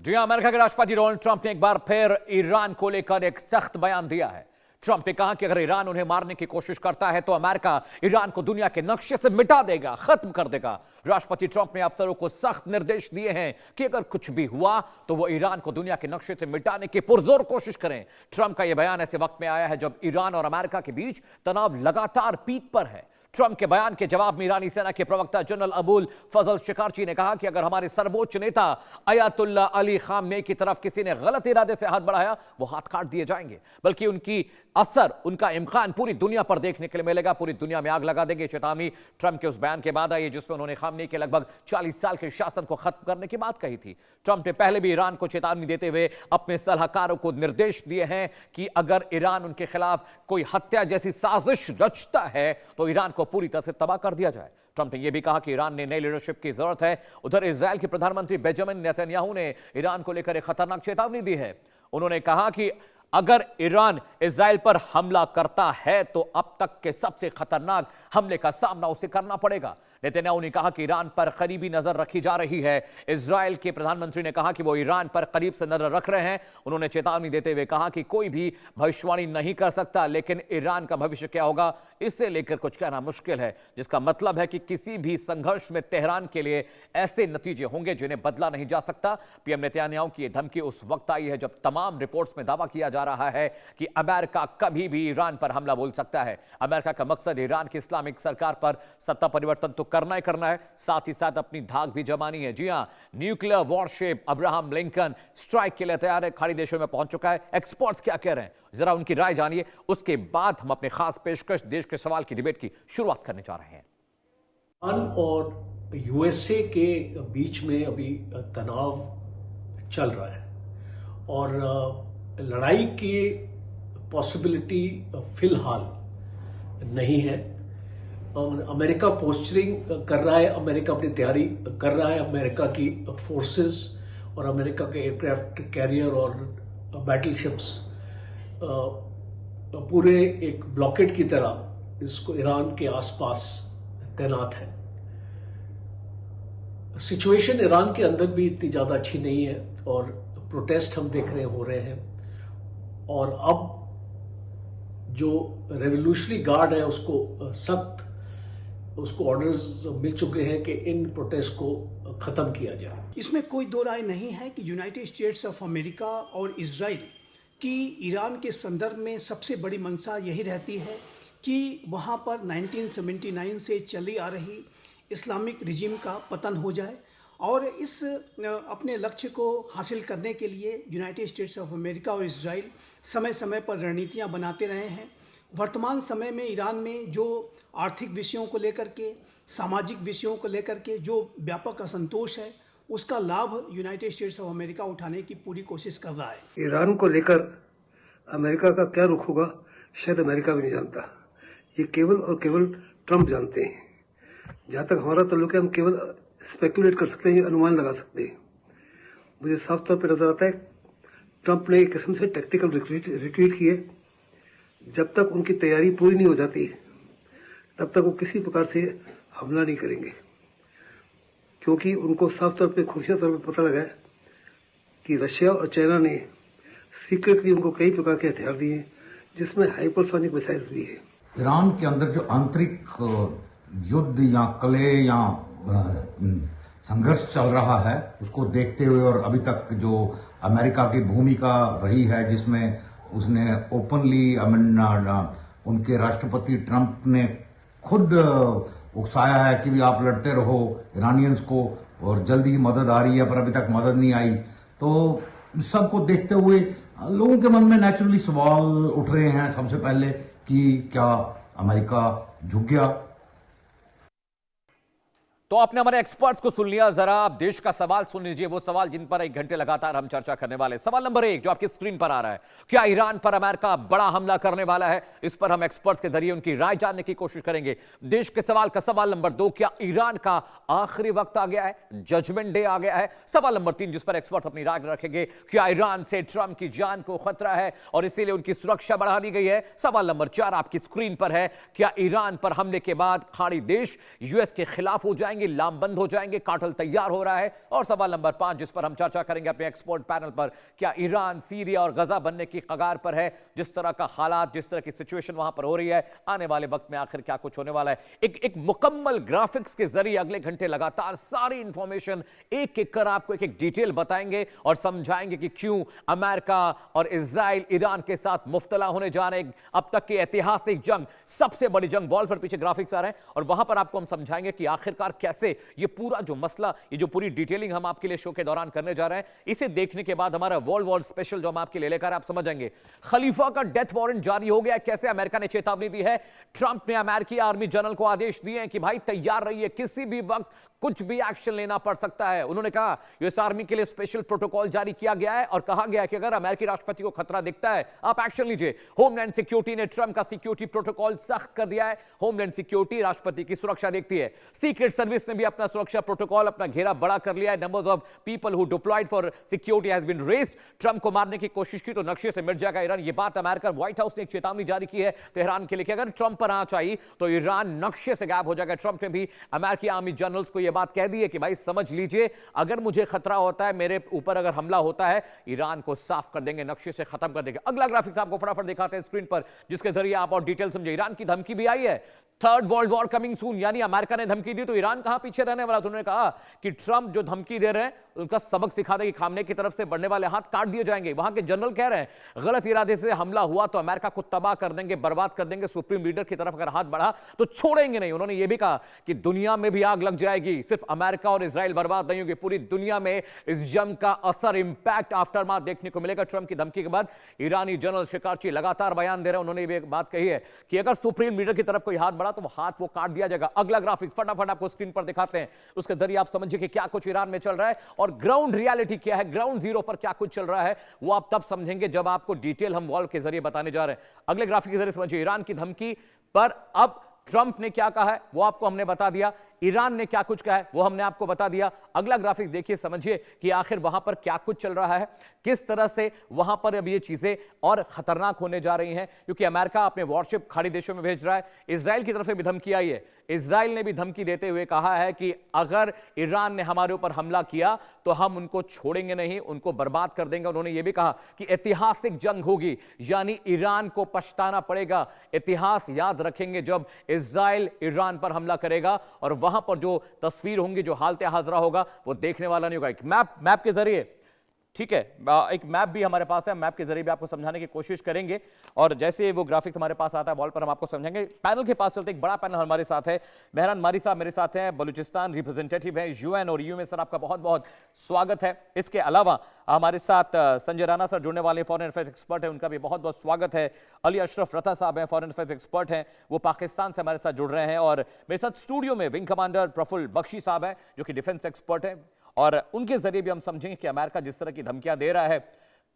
जी हां, अमेरिका के राष्ट्रपति डोनाल्ड ट्रंप ने एक बार फिर ईरान को लेकर एक सख्त बयान दिया है। ट्रंप ने कहा कि अगर ईरान उन्हें मारने की कोशिश करता है तो अमेरिका ईरान को दुनिया के नक्शे से मिटा देगा, खत्म कर देगा। राष्ट्रपति ट्रंप ने अफसरों को सख्त निर्देश दिए हैं कि अगर कुछ भी हुआ तो वो ईरान को दुनिया के नक्शे से मिटाने की पुरजोर कोशिश करें। ट्रंप का यह बयान ऐसे वक्त में आया है जब ईरान और अमेरिका के बीच तनाव लगातार पीक पर है। ट्रंप के बयान के जवाब में ईरानी सेना के प्रवक्ता जनरल अबुल फजल शिकारची ने कहा कि अगर हमारे सर्वोच्च नेता अयातुल्ला अली खामनेई की तरफ किसी ने गलत इरादे से हाथ बढ़ाया, वो हाथ काट दिए जाएंगे, बल्कि उनकी असर, उनका इम्कान पूरी दुनिया पर देखने के लिए मिलेगा, पूरी दुनिया में आग लगा देंगे। चेतावनी ट्रंप के उस बयान के बाद आई जिसमें उन्होंने खामनेई के लगभग 40 साल के शासन को खत्म करने की बात कही थी। ट्रंप ने पहले भी ईरान को चेतावनी देते हुए अपने सलाहकारों को निर्देश दिए हैं कि अगर ईरान उनके खिलाफ कोई हत्या जैसी साजिश रचता है तो ईरान को पूरी तरह से तबाह कर दिया जाए। ट्रंप ने यह भी कहा कि ईरान ने नई लीडरशिप की जरूरत है। उधर इजरायल के प्रधानमंत्री बेंजामिन नेतन्याहू ने ईरान को लेकर एक खतरनाक चेतावनी दी है। उन्होंने कहा कि अगर ईरान इजरायल पर हमला करता है तो अब तक के सबसे खतरनाक हमले का सामना उसे करना पड़ेगा। नेतन्याहू ने कहा कि ईरान पर करीबी नजर रखी जा रही है। इजरायल के प्रधानमंत्री ने कहा कि वो ईरान पर करीब से नजर रख रहे हैं। उन्होंने चेतावनी देते हुए कहा कि कोई भी भविष्यवाणी नहीं कर सकता, लेकिन ईरान का भविष्य क्या होगा इससे लेकर कुछ कहना मुश्किल है, जिसका मतलब है कि किसी भी संघर्ष में तेहरान के लिए ऐसे नतीजे होंगे जिन्हें बदला नहीं जा सकता। पीएम नेतन्याहू की यह धमकी उस वक्त आई है जब तमाम रिपोर्ट्स में दावा किया जा रहा है कि अमेरिका कभी भी ईरान पर हमला बोल सकता है। अमेरिका का मकसद ईरान की इस्लामिक सरकार पर सत्ता परिवर्तन तो करना है, साथ ही साथ अपनी धाक भी जमानी है। जी हां, nuclear worship Abraham Lincoln strike के लिए तैयार है, खाड़ी देशों में पहुंच चुका है। एक्सपर्ट्स क्या कह रहे हैं, जरा उनकी राय जानिए। उसके बाद हम अपने खास पेशकश देश के सवाल की डिबेट की शुरुआत करने जा रहे हैं। ईरान और यूएसए के बीच में अभी तनाव चल रहा है और लड़ाई की पॉसिबिलिटी फिलहाल नहीं है। अमेरिका पोस्चरिंग कर रहा है, अमेरिका अपनी तैयारी कर रहा है, अमेरिका की फोर्सेस और अमेरिका के एयरक्राफ्ट कैरियर और बैटलशिप्स पूरे एक ब्लॉकेड की तरह इसको ईरान के आसपास तैनात है। सिचुएशन ईरान के अंदर भी इतनी ज़्यादा अच्छी नहीं है और प्रोटेस्ट हम देख रहे हो रहे हैं और अब जो रेवोल्यूशनरी गार्ड है उसको ऑर्डर्स मिल चुके हैं कि इन प्रोटेस्ट को ख़त्म किया जाए। इसमें कोई दो राय नहीं है कि यूनाइटेड स्टेट्स ऑफ अमेरिका और इजराइल की ईरान के संदर्भ में सबसे बड़ी मंशा यही रहती है कि वहाँ पर 1979 से चली आ रही इस्लामिक रिजीम का पतन हो जाए और इस अपने लक्ष्य को हासिल करने के लिए यूनाइटेड स्टेट्स ऑफ अमेरिका और इजराइल समय समय पर रणनीतियाँ बनाते रहे हैं। वर्तमान समय में ईरान में जो आर्थिक विषयों को लेकर के, सामाजिक विषयों को लेकर के जो व्यापक असंतोष है, उसका लाभ यूनाइटेड स्टेट्स ऑफ अमेरिका उठाने की पूरी कोशिश कर रहा है। ईरान को लेकर अमेरिका का क्या रुख होगा शायद अमेरिका भी नहीं जानता, ये केवल और केवल ट्रंप जानते हैं। जहाँ तक हमारा ताल्लुक है हम केवल स्पेकुलेट कर सकते हैं, अनुमान लगा सकते हैं। मुझे साफ तौर पर नजर आता है ट्रंप ने एक किस्म से टैक्टिकल रिट्रीट किए। जब तक उनकी तैयारी पूरी नहीं हो जाती तब तक वो किसी प्रकार से हमला नहीं करेंगे, क्योंकि उनको साफ तौर पे खुफिया तौर पे पता लगा है कि रशिया और चाइना ने सीक्रेटली उनको कई प्रकार के हथियार दिए हैं जिसमें हाइपरसोनिक मिसाइल्स भी है। ईरान के अंदर जो आंतरिक युद्ध या कलह या संघर्ष चल रहा है उसको देखते हुए और अभी तक जो अमेरिका की भूमिका रही है जिसमें उसने ओपनली उनके राष्ट्रपति ट्रंप ने खुद उकसाया है कि भी आप लड़ते रहो ईरानियंस को और जल्दी ही मदद आ रही है, पर अभी तक मदद नहीं आई। तो सबको देखते हुए लोगों के मन में नेचुरली सवाल उठ रहे हैं सबसे पहले कि क्या अमेरिका झुक गया। तो आपने हमारे एक्सपर्ट्स को सुन लिया, जरा आप देश का सवाल सुन लीजिए, वो सवाल जिन पर 1 घंटे लगातार हम चर्चा करने वाले। सवाल नंबर 1 जो आपकी स्क्रीन पर आ रहा है, क्या ईरान पर अमेरिका बड़ा हमला करने वाला है? इस पर हम एक्सपर्ट्स के जरिए उनकी राय जानने की कोशिश करेंगे। देश के सवाल का सवाल नंबर 2, क्या ईरान का आखिरी वक्त आ गया है, जजमेंट डे आ गया है? सवाल नंबर 3 जिस पर एक्सपर्ट्स अपनी राय रखेंगे, क्या ईरान से ट्रंप की जान को खतरा है और इसीलिए उनकी सुरक्षा बढ़ा दी गई है? सवाल नंबर 4 आपकी स्क्रीन पर है, क्या ईरान पर हमले के बाद खाड़ी देश यूएस के खिलाफ हो जाएंगे जाएगी, लामबंद हो जाएंगे, काटल तैयार हो रहा है। और सवाल नंबर 5 जिस पर हम चर्चा करेंगे अपने एक्सपर्ट पैनल पर, क्या ईरान सीरिया और गजा बनने की कगार पर है? जिस तरह का हालात, जिस तरह की सिचुएशन वहां पर हो रही है, आने वाले वक्त में आखिर क्या कुछ होने वाला है? एक मुकम्मल ग्राफिक्स के जरिए अगले घंटे लगातार सारी इंफॉर्मेशन एक एक कर आपको एक डिटेल बताएंगे और समझाएंगे कि क्यों अमेरिका और इजराइल ईरान के साथ मुफ्तला होने जा रहे हैं। अब तक की ऐतिहासिक जंग, सबसे बड़ी जंग, वॉल पर पीछे ग्राफिक्स आ रहे हैं और वहां पर आपको हम समझाएंगे कि आखिरकार कैसे ये पूरा जो मसला, ये जो पूरी डिटेलिंग हम आपके लिए शो के दौरान करने जा रहे हैं, इसे देखने के बाद हमारा वॉल स्पेशल जो हम आपके लिए लेकर आप समझ जाएंगे। खलीफा का डेथ वारंट जारी हो गया, कैसे अमेरिका ने चेतावनी दी है। ट्रंप ने अमेरिकी आर्मी जनरल को आदेश दिए हैं कि भाई तैयार रहिए, किसी भी वक्त कुछ भी एक्शन लेना पड़ सकता है। उन्होंने कहा यूएस आर्मी के लिए स्पेशल प्रोटोकॉल जारी किया गया है और कहा गया है कि अगर अमेरिकी राष्ट्रपति को खतरा दिखता है आप एक्शन लीजिए। होमलैंड सिक्योरिटी ने ट्रंप का सिक्योरिटी प्रोटोकॉल सख्त कर दिया है। होमलैंड सिक्योरिटी राष्ट्रपति की सुरक्षा देखती है। सीक्रेट सर्विस ने भी अपना सुरक्षा प्रोटोकॉल, अपना घेरा बड़ा कर लिया है। Numbers of people who deployed for security has been raised. Trump को मारने की कोशिश की तो नक्शे से मिट जाएगा ईरान। ये बात अमेरिका व्हाइट हाउस ने एक चेतावनी जारी की है तेहरान के लिए कि अगर ट्रंप पर आंच आई तो ईरान नक्शे से गायब हो जाएगा। ट्रंप ने भी अमेरिकी आर्मी जनरल्स को यह बात कह दी है कि भाई समझ लीजिए, अगर मुझे खतरा होता है, मेरे ऊपर अगर हमला होता है, ईरान को साफ कर देंगे, नक्शे से खत्म कर देंगे। अगला ग्राफिक्स आपको फटाफट दिखाते हैं स्क्रीन पर, जिसके जरिए आप और डिटेल समझे। ईरान की धमकी भी आई है, third world war coming soon, यानी अमेरिका ने धमकी दी तो ईरान कहां पीछे रहने वाला। तो उन्होंने कहा कि ट्रंप जो धमकी दे रहे हैं उनका सबक सिखा देंगे, खामने की तरफ से बढ़ने वाले हाथ काट दिए जाएंगे। वहां के जनरल कह रहे हैं गलत इरादे से हमला हुआ तो अमेरिका को तबाह कर देंगे, बर्बाद कर देंगे। सुप्रीम लीडर की तरफ अगर हाथ बढ़ा तो छोड़ेंगे नहीं। उन्होंने यह भी कहा कि दुनिया में भी आग लग जाएगी, सिर्फ अमेरिका और इजराइल बर्बाद नहीं होगी, पूरी दुनिया में इस जंग का असर, इंपैक्ट, आफ्टरमाथ देखने को मिलेगा। ट्रंप की धमकी के बाद ईरानी जनरल शिकारची लगातार बयान दे रहे हैं। उन्होंने भी एक बात कही है कि अगर सुप्रीम लीडर की तरफ कोई हाथ बढ़ा तो वो हाथ वो काट दिया जाएगा। अगला ग्राफिक्स फटाफट आपको स्क्रीन पर दिखाते हैं, उसके जरिए आप समझिए कि क्या कुछ ईरान में चल रहा है और ग्राउंड रियलिटी क्या है, ग्राउंड जीरो पर क्या कुछ चल रहा है, वो आप तब समझेंगे जब आपको डिटेल हम वॉल के जरिए बताने जा रहे हैं। अगले ग्राफिक के जरिए समझिए ईरान की धमकी पर अब ट्रंप ने क्या कहा है वो आपको हमने बता दिया, ईरान ने क्या कुछ कहा है वो हमने आपको बता दिया। अगला ग्राफिक देखिए, समझिए कि आखिर वहां पर क्या कुछ चल रहा है, किस तरह से वहां पर अब ये चीजें और खतरनाक होने जा रही हैं, क्योंकि अमेरिका अपने वॉरशिप खाड़ी देशों में भेज रहा है। इजराइल की तरफ से भी धमकी आई है। इजराइल ने भी धमकी देते हुए कहा है कि अगर ईरान ने हमारे ऊपर हमला किया तो हम उनको छोड़ेंगे नहीं, उनको बर्बाद कर देंगे। उन्होंने यह भी कहा कि ऐतिहासिक जंग होगी, यानी ईरान को पछताना पड़ेगा। इतिहास याद रखेंगे जब इजराइल ईरान पर हमला करेगा और वहां पर जो तस्वीर होंगी, जो हालत हाजरा होगा, वो देखने वाला नहीं होगा। एक मैप के जरिए, ठीक है, एक मैप भी हमारे पास है, मैप के जरिए भी आपको समझाने की कोशिश करेंगे और जैसे वो ग्राफिक्स हमारे पास आता है वॉल पर हम आपको समझाएंगे। पैनल के पास चलते, एक बड़ा पैनल हमारे साथ है। मेहरान मारी साहब मेरे साथ हैं, बलूचिस्तान रिप्रेजेंटेटिव है यूएन और ईयू में। सर आपका बहुत बहुत स्वागत है। इसके अलावा हमारे साथ संजय राणा सर जुड़ने वाले फॉरेन अफेयर्स एक्सपर्ट हैं, उनका भी बहुत बहुत स्वागत है। अली अशरफ रथा साहब हैं, फॉरेन अफेयर्स एक्सपर्ट हैं, वो पाकिस्तान से हमारे साथ जुड़ रहे हैं। और मेरे साथ स्टूडियो में विंग कमांडर प्रफुल्ल बख्शी साहब हैं जो कि डिफेंस एक्सपर्ट हैं और उनके जरिए भी हम समझेंगे कि अमेरिका जिस तरह की धमकियां दे रहा है,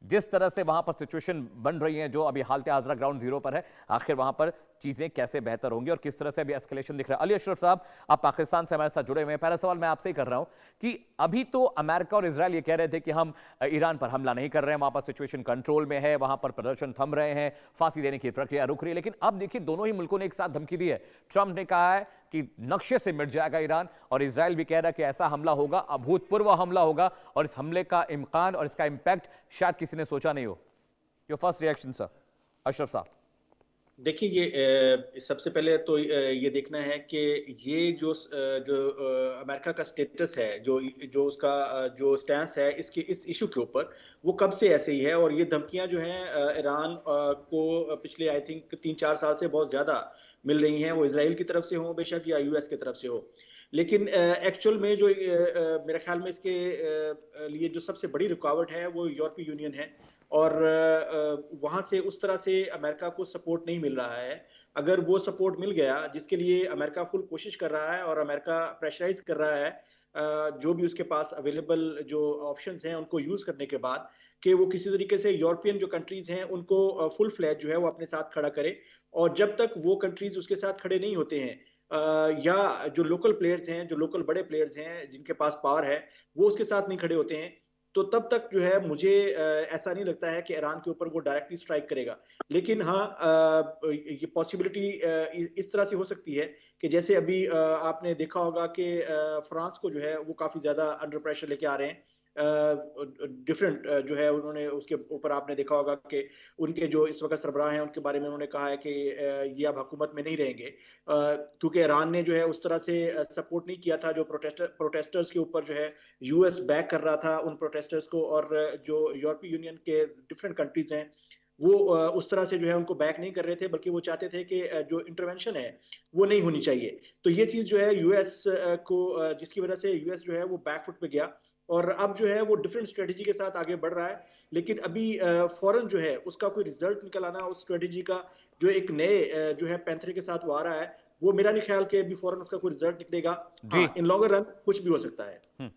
जिस तरह से वहां पर सिचुएशन बन रही है, जो अभी हालत हाजरा ग्राउंड जीरो पर है, आखिर वहां पर चीजें कैसे बेहतर होंगी और किस तरह से अभी एस्केलेशन दिख रहा है। अली अशरफ साहब, आप पाकिस्तान से हमारे साथ जुड़े हुए हैं। पहला सवाल मैं आपसे ही कर रहा हूं कि अभी तो अमेरिका और इजराइल ये कह रहे थे कि हम ईरान पर हमला नहीं कर रहे हैं, वहां पर सिचुएशन कंट्रोल में है, वहां पर प्रदर्शन थम रहे हैं, फांसी देने की प्रक्रिया रुक रही है, लेकिन अब देखिए दोनों ही मुल्कों ने एक साथ धमकी दी है। ट्रंप ने कहा है कि नक्शे से मिट जाएगा ईरान और इजराइल भी कह रहा है कि ऐसा हमला होगा, अभूतपूर्व हमला होगा और इस हमले का इम्कान और इसका इंपैक्ट शायद किसी ने सोचा नहीं हो। Your first reaction sir, Ashraf साहब। देखिए, ये सबसे पहले तो ये देखना है कि ये जो अमेरिका का स्टेटस है, जो उसका जो स्टैंस है इसके इस इशू के ऊपर, वो कब से ऐसे ही है। और ये धमकियां जो हैं ईरान को पिछले आई थिंक 3-4 साल से बहुत ज़्यादा मिल रही हैं, वो इजराइल की तरफ से हो बेशक या यूएस की तरफ से हो। लेकिन एक्चुअल में जो मेरे ख्याल में इसके लिए जो सबसे बड़ी रुकावट है वो यूरोपीय यूनियन है और वहाँ से उस तरह से अमेरिका को सपोर्ट नहीं मिल रहा है। अगर वो सपोर्ट मिल गया, जिसके लिए अमेरिका फुल कोशिश कर रहा है और अमेरिका प्रेशराइज कर रहा है जो भी उसके पास अवेलेबल जो ऑप्शंस हैं उनको यूज़ करने के बाद, कि वो किसी तरीके से यूरोपियन जो कंट्रीज़ हैं उनको फुल फ्लैज जो है वो अपने साथ खड़ा करे। और जब तक वो कंट्रीज़ उसके साथ खड़े नहीं होते हैं या जो लोकल प्लेयर्स हैं, जो लोकल बड़े प्लेयर्स हैं जिनके पास पावर है, वो उसके साथ नहीं खड़े होते हैं, तो तब तक जो है मुझे ऐसा नहीं लगता है कि ईरान के ऊपर वो डायरेक्टली स्ट्राइक करेगा। लेकिन हाँ, ये पॉसिबिलिटी इस तरह से हो सकती है कि जैसे अभी आपने देखा होगा कि फ्रांस को जो है वो काफ़ी ज़्यादा अंडर प्रेशर लेके आ रहे हैं। डिफरेंट जो है उन्होंने उसके ऊपर आपने देखा होगा कि उनके जो इस वक्त सरबराह हैं उनके बारे में उन्होंने कहा है कि ये अब हुकूमत में नहीं रहेंगे, क्योंकि ईरान ने जो है उस तरह से सपोर्ट नहीं किया था जो प्रोटेस्टर्स के ऊपर जो है यूएस बैक कर रहा था उन प्रोटेस्टर्स को, और जो यूरोपीय यूनियन के डिफरेंट कंट्रीज हैं वो उस तरह से जो है उनको बैक नहीं कर रहे थे, बल्कि वो चाहते थे कि जो इंटरवेंशन है वो नहीं होनी चाहिए। तो ये चीज़ जो है यूएस को जिसकी वजह से यूएस जो है वो बैकफुट पे गया और अब जो है वो डिफरेंट स्ट्रेटजी के साथ आगे बढ़ रहा है। लेकिन अभी फौरन जो है उसका कोई रिजल्ट निकल आना उस स्ट्रेटजी का जो एक नए जो है पैंथर के साथ वो आ रहा है, वो मेरा नहीं ख्याल कि अभी फौरन उसका कोई रिजल्ट निकलेगा। जी। इन लॉन्गर रन कुछ भी हो सकता है।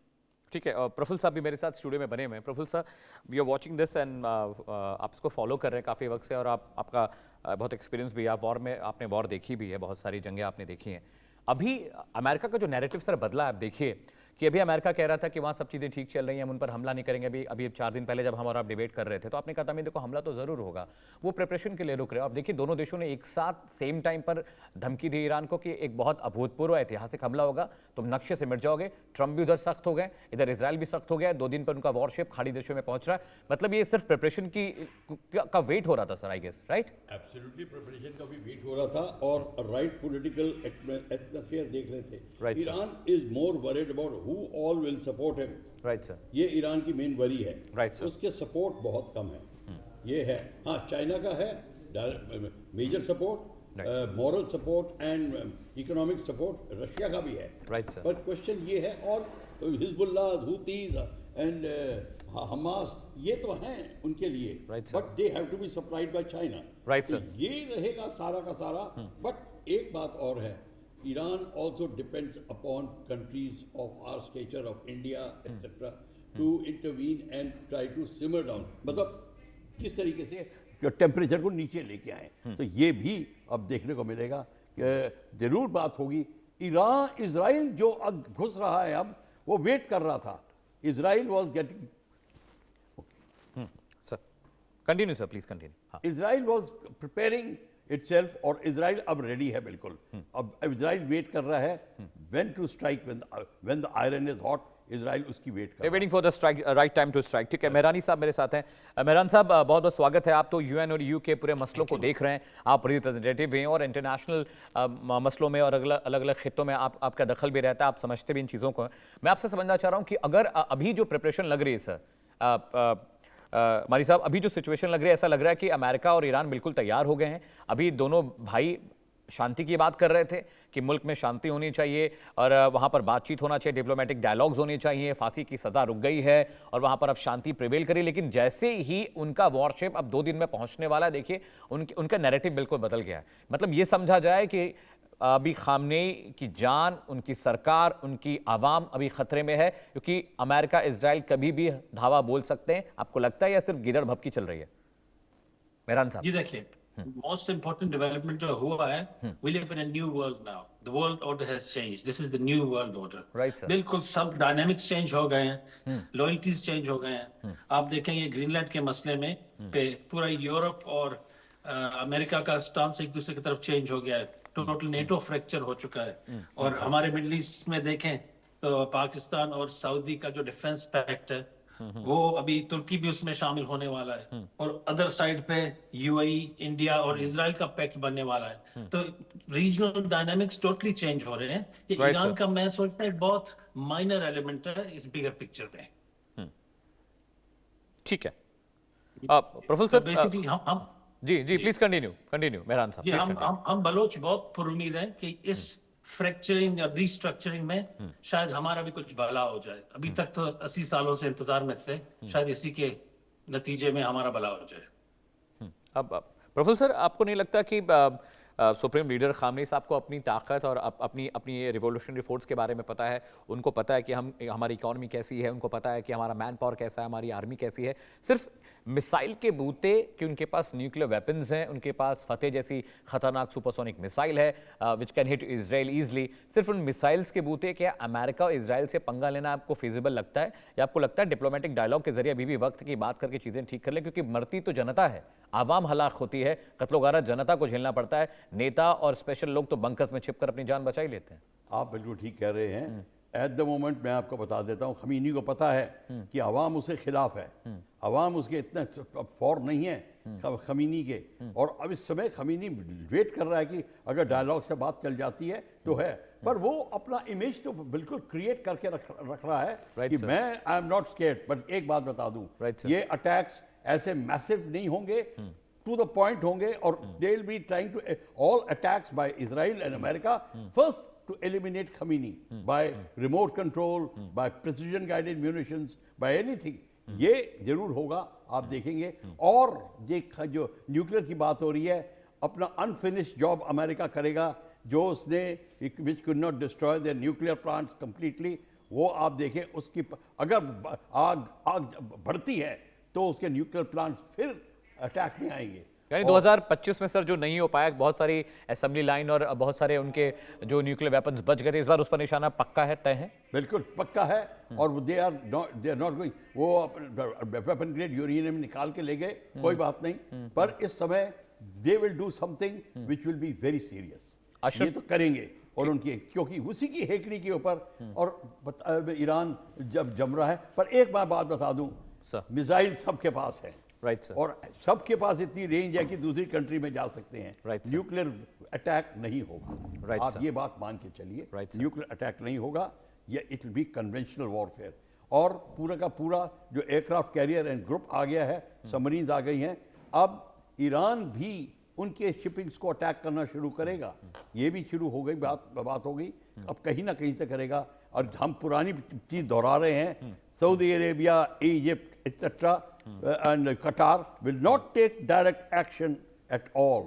ठीक है, प्रफुल्ल साहब भी मेरे साथ स्टूडियो में बने हुए हैं। प्रफुल्ल साहब, we are watching this and आप इसको फॉलो कर रहे हैं काफ़ी वक्त से, और आपका बहुत एक्सपीरियंस भी है, आप वॉर में आपने वॉर देखी भी है, बहुत सारी जंगें आपने देखी हैं। अभी अमेरिका का जो नैरेटिव सर बदला है, आप देखिए कि अभी अमेरिका कह रहा था कि वहाँ सब चीज़ें ठीक चल रही हैं, हम उन पर हमला नहीं करेंगे। अभी 4 दिन पहले जब हम और आप डिबेट कर रहे थे तो आपने कहा था मैं देखो हमला तो ज़रूर होगा, वो प्रिपरेशन के लिए रुक रहे हो। अब देखिए दोनों देशों ने एक साथ सेम टाइम पर धमकी दी ईरान को कि एक बहुत अभूतपूर्व ऐतिहासिक हमला होगा, तुम नक्शे से मिट जाओगे। ट्रंप भी उधर सख्त हो गए, इधर इसराइल भी सख्त हो गया, 2 दिन पर उनका वॉरशिप खाड़ी देशों में पहुंच रहा है। मतलब ये सिर्फ प्रिपरेशन का वेट हो रहा था sir, I guess, right? Absolutely preparation का भी वेट हो रहा था और राइट पॉलिटिकल एटमॉस्फेयर देख रहे थे। Right, sir. Iran is more worried about who all will support him. Right sir. ये ईरान की मेन वरी है। Right, sir. उसके सपोर्ट बहुत कम है। ये है, हाँ चाइना का है major support, Right. Moral support and economic support Russia का भी है। Right, sir. पर क्वेश्चन ये है, और हिजबुल्लाह, हुतीज एंड हमास ये तो हैं उनके लिए, Right, sir. But they have to be supplied by China. Right, sir. ये रहेगा सारा का सारा। बट एक बात और है, Iran also depends upon countries of our stature of India etcetera to intervene and try to simmer down, मतलब किस तरीके से टेम्परेचर को नीचे लेके आए। तो ये भी अब देखने को मिलेगा कि जरूर बात होगी। ईरान इजराइल जो अब घुस रहा है, अब वो वेट कर रहा था। Israel was getting, sir continue sir, please continue. हाँ, इजराइल वॉज प्रिपेयरिंग इटसेल्फ, और इजराइल अब रेडी है बिल्कुल। अब इजराइल वेट कर रहा है when to strike, when the iron is hot, Israel उसकी वेट कर रहा है। Waiting for the strike, right time to strike. ठीक है, मेहरानी साहब मेरे साथ हैं। मेहरान साहब, बहुत बहुत स्वागत है। आप तो यूएन और यूके पूरे मसलों को देख रहे हैं, आप रिप्रेजेंटेटिव भी हैं और इंटरनेशनल मसलों में और अलग अलग खित्तों में आपका दखल भी रहता है, आप समझते भी इन चीज़ों को। मैं आपसे समझना चाह रहा हूँ कि अगर अभी जो प्रिपरेशन लग रही है सर, मारी साहब, अभी जो सिचुएशन लग रही है, ऐसा लग रहा है कि अमेरिका और ईरान बिल्कुल तैयार हो गए हैं। अभी दोनों भाई शांति की बात कर रहे थे कि मुल्क में शांति होनी चाहिए और वहाँ पर बातचीत होना चाहिए, डिप्लोमेटिक डायलॉग्स होने चाहिए, फांसी की सज़ा रुक गई है और वहाँ पर अब शांति प्रिवेल करी। लेकिन जैसे ही उनका वॉरशिप अब 2 दिन में पहुँचने वाला है, देखिए उनका नैरेटिव बिल्कुल बदल गया है। मतलब ये समझा जाए कि अभी खामनेई की जान, उनकी सरकार, उनकी आवाम अभी खतरे में है, क्योंकि अमेरिका इजराइल कभी भी धावा बोल सकते हैं। आपको लगता है या सिर्फ गिदड़ भपकी चल रही है? मेहरान साहब जी देखिए, मोस्ट इंपॉर्टेंट डेवलपमेंट जो हुआ है, we live in a new world now, the world order has changed, this is the new world order. Right sir. बिल्कुल सब डायनामिक्स चेंज हो गए हैं, लॉयल्टीज चेंज हो गए हैं। आप देखेंगे ग्रीनलैंड के मसले में पे पूरा यूरोप और अमेरिका का स्टांस एक दूसरे की तरफ चेंज हो गया है, टोटल नेटो फ्रैक्चर हो चुका है। और हमारे मिडिल ईस्ट में देखें तो पाकिस्तान और सऊदी का जो डिफेंस पैक्ट है वो अभी तुर्की भी उसमें शामिल होने वाला है, और अदर साइड पे यूएई, इंडिया और इजराइल का पैक्ट बनने वाला है। तो रीजनल डायनामिक्स टोटली चेंज हो रहे हैं। ये Right, ईरान sir. का मैं सोचता है बहुत माइनर एलिमेंट है इस बिगर पिक्चर में। ठीक है, प्रोफेसर बेसिकली हम जी प्लीज कंटिन्यू मेहरान साहब, जी please continue. हम बलोच बहुत पुरुमीद हैं कि इस फ्रैक्चरिंग या रीस्ट्रक्चरिंग में शायद हमारा भी कुछ भला हो जाए। अभी तक तो 80 सालों से इंतजार में थे, शायद इसी के नतीजे में हमारा भला हो जाए। अब प्रोफेसर, आपको नहीं लगता कि सुप्रीम लीडर खामनेई साहब को अपनी ताकत और अपनी रिवोल्यूशनरी फोर्स के बारे में पता है, उनको पता है कि हमारी इकोनॉमी कैसी है, उनको पता है कि हमारा मैन पावर कैसा है, हमारी आर्मी कैसी है, सिर्फ मिसाइल के बूते कि उनके पास न्यूक्लियर वेपन्स हैं, उनके पास फतेह जैसी खतरनाक सुपरसोनिक मिसाइल है which can hit Israel easily, सिर्फ उन मिसाइल्स के बूते क्या अमेरिका और इजराइल से पंगा लेना आपको फिजिबल लगता है, या आपको लगता है डिप्लोमेटिक डायलॉग के जरिए अभी भी वक्त की बात करके चीजें ठीक कर ले? क्योंकि मरती तो जनता है, आवाम हलाक होती है, कत्लो गारत जनता को झेलना पड़ता है, नेता और स्पेशल लोग तो बंकर्स में छिपकर अपनी जान बचा ही लेते हैं। आप बिल्कुल ठीक कह रहे हैं। एट द मोमेंट मैं आपको बता देता हूँ, खमीनी को पता है कि अवाम उसके खिलाफ है, अवाम उसके इतने फौर नहीं है खमीनी के, और अब इस समय खमीनी वेट कर रहा है कि अगर डायलॉग से बात चल जाती है तो है, पर वो अपना इमेज तो बिल्कुल क्रिएट करके रख रहा है कि मैं I am not scared. But एक बात बता दूं, ये अटैक्स ऐसे मैसिव नहीं होंगे, टू द पॉइंट होंगे, और they will be trying to all attacks by Israel and America first to eliminate Khamenei by remote control, by precision guided munitions, by anything. ये जरूर होगा, आप देखेंगे। और ये जो न्यूक्लियर की बात हो रही है, अपना अनफिनिश्ड जॉब अमेरिका करेगा, जो उसने which could not destroy their nuclear plants completely, वो आप देखें, उसकी अगर आग बढ़ती है तो उसके न्यूक्लियर प्लांट्स फिर अटैक में आएंगे। यानी 2025 में सर जो नहीं हो पाया, बहुत सारी असेंबली लाइन और बहुत सारे उनके जो न्यूक्लियर वेपन्स बच गए थे, इस बार उस पर निशाना पक्का है, तय है? बिल्कुल पक्का है। और दे आर नॉट गोइंग, वो वेपन ग्रेड यूरेनियम निकाल के ले गए, कोई बात नहीं, पर इस समय they will do something which will be very serious. ये तो करेंगे, और उनकी क्योंकि उसी की हेकड़ी के ऊपर और ईरान जब जम रहा है। पर एक बात बता दूं, मिसाइल सबके पास है, राइट सर, और सबके पास इतनी रेंज है कि दूसरी कंट्री में जा सकते हैं। न्यूक्लियर अटैक नहीं होगा, आप ये बात मान के चलिए, न्यूक्लियर अटैक नहीं होगा, ये it will B conventional warfare. और पूरा का पूरा जो एयरक्राफ्ट कैरियर एंड ग्रुप आ गया है, सबमरीन्स आ गई हैं, अब ईरान भी उनके शिपिंग्स को अटैक करना शुरू करेगा। ये भी शुरू हो गई, बात हो गई, अब कहीं ना कहीं से करेगा। और हम पुरानी चीज दोहरा रहे हैं, Saudi Arabia, Egypt etcetera and Qatar will not take direct action at all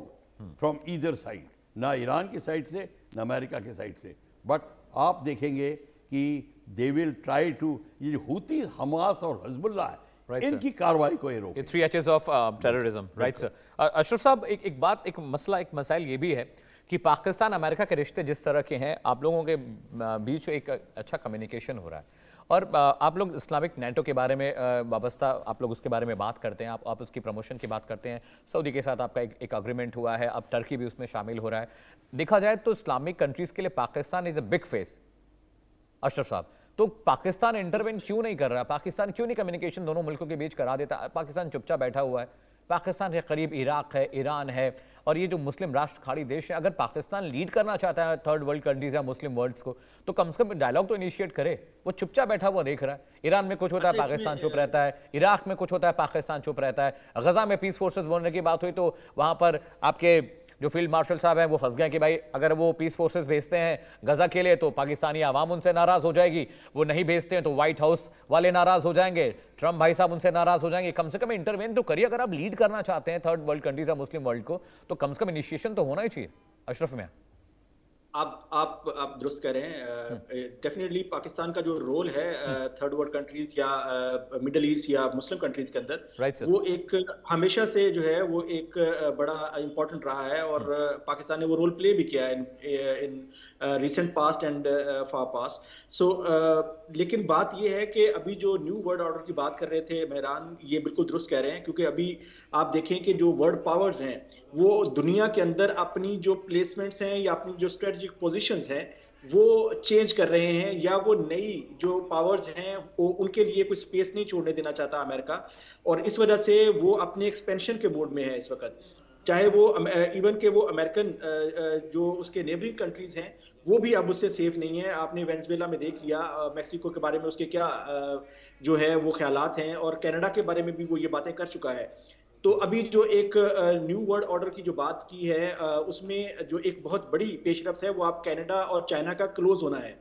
from either side, ना ईरान की साइड से ना अमेरिका की साइड से। बट आप देखेंगे कि दे विल ट्राई टू, ये हूती, हमास और हिजबुल्लाह है, इनकी कार्रवाई को ये रोके। 3 H's of terrorism, right sir. Ashraf साहब, एक बात, एक मसला, एक मसाइल ये भी है कि पाकिस्तान अमेरिका के रिश्ते जिस तरह के हैं, आप लोगों के बीच एक अच्छा कम्युनिकेशन हो रहा है, और आप लोग इस्लामिक नेटो के बारे में वाबस्ता, आप लोग उसके बारे में बात करते हैं, आप उसकी प्रमोशन की बात करते हैं। सऊदी के साथ आपका एक अग्रीमेंट हुआ है, अब टर्की भी उसमें शामिल हो रहा है। देखा जाए तो इस्लामिक कंट्रीज के लिए Pakistan is a big face. Ashraf साहब, तो पाकिस्तान इंटरवेन क्यों नहीं कर रहा? पाकिस्तान क्यों नहीं कम्युनिकेशन दोनों मुल्कों के बीच करा देता? पाकिस्तान चुपचाप बैठा हुआ है। पाकिस्तान के करीब इराक है, ईरान है, और ये जो मुस्लिम राष्ट्र खाड़ी देश है, अगर पाकिस्तान लीड करना चाहता है थर्ड वर्ल्ड कंट्रीज या मुस्लिम वर्ल्ड्स को, तो कम से कम डायलॉग तो इनिशिएट करे। वो चुपचाप बैठा हुआ देख रहा है। ईरान में कुछ होता है, पाकिस्तान चुप रहता है, इराक में कुछ होता है, पाकिस्तान चुप रहता है, गजा में पीस फोर्सेस बोलने की बात हुई तो वहां पर आपके जो फील्ड मार्शल साहब हैं वो फंस गए कि भाई अगर वो पीस फोर्सेस भेजते हैं गजा के लिए तो पाकिस्तानी आवाम उनसे नाराज हो जाएगी, वो नहीं भेजते हैं तो व्हाइट हाउस वाले नाराज हो जाएंगे, ट्रम्प भाई साहब उनसे नाराज हो जाएंगे। कम से कम इंटरवेन तो करिए। अगर आप लीड करना चाहते हैं थर्ड वर्ल्ड कंट्रीज या मुस्लिम वर्ल्ड को, तो कम से कम इनिशिएशन तो होना ही चाहिए। अशरफ में आप दुरुस्त कह रहे हैं। डेफिनेटली पाकिस्तान का जो रोल है थर्ड वर्ल्ड कंट्रीज या मिडिल ईस्ट या मुस्लिम कंट्रीज के अंदर, वो एक हमेशा से जो है वो एक बड़ा इंपॉर्टेंट रहा है, और पाकिस्तान ने वो रोल प्ले भी किया है in recent past and far past. So लेकिन बात ये है कि अभी जो न्यू वर्ल्ड ऑर्डर की बात कर रहे थे मेहरान, ये बिल्कुल दुरुस्त कह रहे हैं, क्योंकि अभी आप देखें कि जो वर्ल्ड पावर्स हैं वो दुनिया के अंदर अपनी जो प्लेसमेंट्स हैं या अपनी जो स्ट्रेटजिक पोजीशंस हैं वो चेंज कर रहे हैं, या वो नई जो पावर्स हैं वो उनके लिए कोई स्पेस नहीं छोड़ने देना चाहता अमेरिका, और इस वजह से वो अपने एक्सपेंशन के मोड में है इस वक्त। चाहे वो इवन के वो अमेरिकन जो उसके नेबरिंग कंट्रीज हैं वो भी अब उससे सेफ नहीं है। आपने वेनेजुएला में देख लिया, मैक्सिको के बारे में उसके क्या जो है वो ख्यालात हैं, और कनाडा के बारे में भी वो ये बातें कर चुका है। तो अभी जो एक न्यू वर्ल्ड ऑर्डर की जो बात की है उसमें जो एक बहुत बड़ी पेशरफ्त है वो आप कनाडा और चाइना का क्लोज होना है।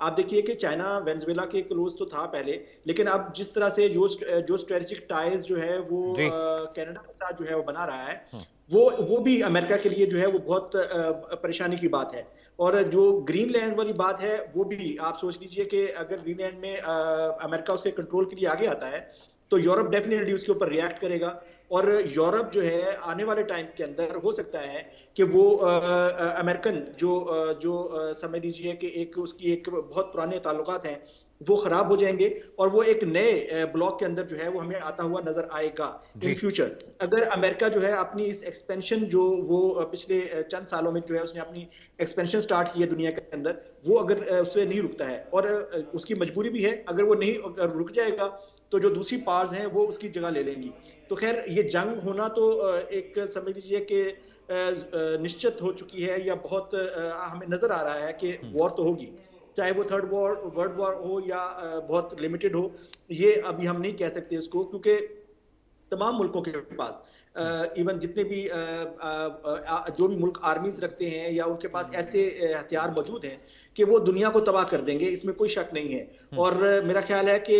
आप देखिए कि चाइना वेनेजुएला के क्लोज तो था पहले, लेकिन अब जिस तरह से जो स्ट्रेटेजिक टाइज जो है वो कनाडा के साथ जो है वो बना रहा है, वो भी अमेरिका के लिए जो है वो बहुत परेशानी की बात है। और जो ग्रीनलैंड वाली बात है वो भी आप सोच लीजिए कि अगर ग्रीनलैंड में अमेरिका उसके कंट्रोल के लिए आगे आता है तो यूरोप डेफिनेटली उसके ऊपर रिएक्ट करेगा। और यूरोप जो है आने वाले टाइम के अंदर हो सकता है कि वो अमेरिकन जो समझ लीजिए कि एक उसकी एक बहुत पुराने ताल्लुकात हैं वो खराब हो जाएंगे और वो एक नए ब्लॉक के अंदर जो है वो हमें आता हुआ नजर आएगा इन फ्यूचर। अगर अमेरिका जो है अपनी इस एक्सपेंशन जो वो पिछले चंद सालों में जो है उसने अपनी एक्सपेंशन स्टार्ट की है दुनिया के अंदर, वो अगर उससे नहीं रुकता है और उसकी मजबूरी भी है, अगर वो नहीं रुक जाएगा तो जो दूसरी पावर्स हैं वो उसकी जगह ले लेंगी। तो खैर ये जंग होना तो एक समझ लीजिए कि निश्चित हो चुकी है या बहुत हमें नजर आ रहा है कि वॉर तो होगी, चाहे वो थर्ड वॉर वर्ल्ड वॉर हो या बहुत लिमिटेड हो, ये अभी हम नहीं कह सकते इसको, क्योंकि तमाम मुल्कों के पास इवन जितने भी जो भी मुल्क आर्मीज रखते हैं या उनके पास ऐसे हथियार मौजूद हैं कि वो दुनिया को तबाह कर देंगे, इसमें कोई शक नहीं है। और मेरा ख्याल है कि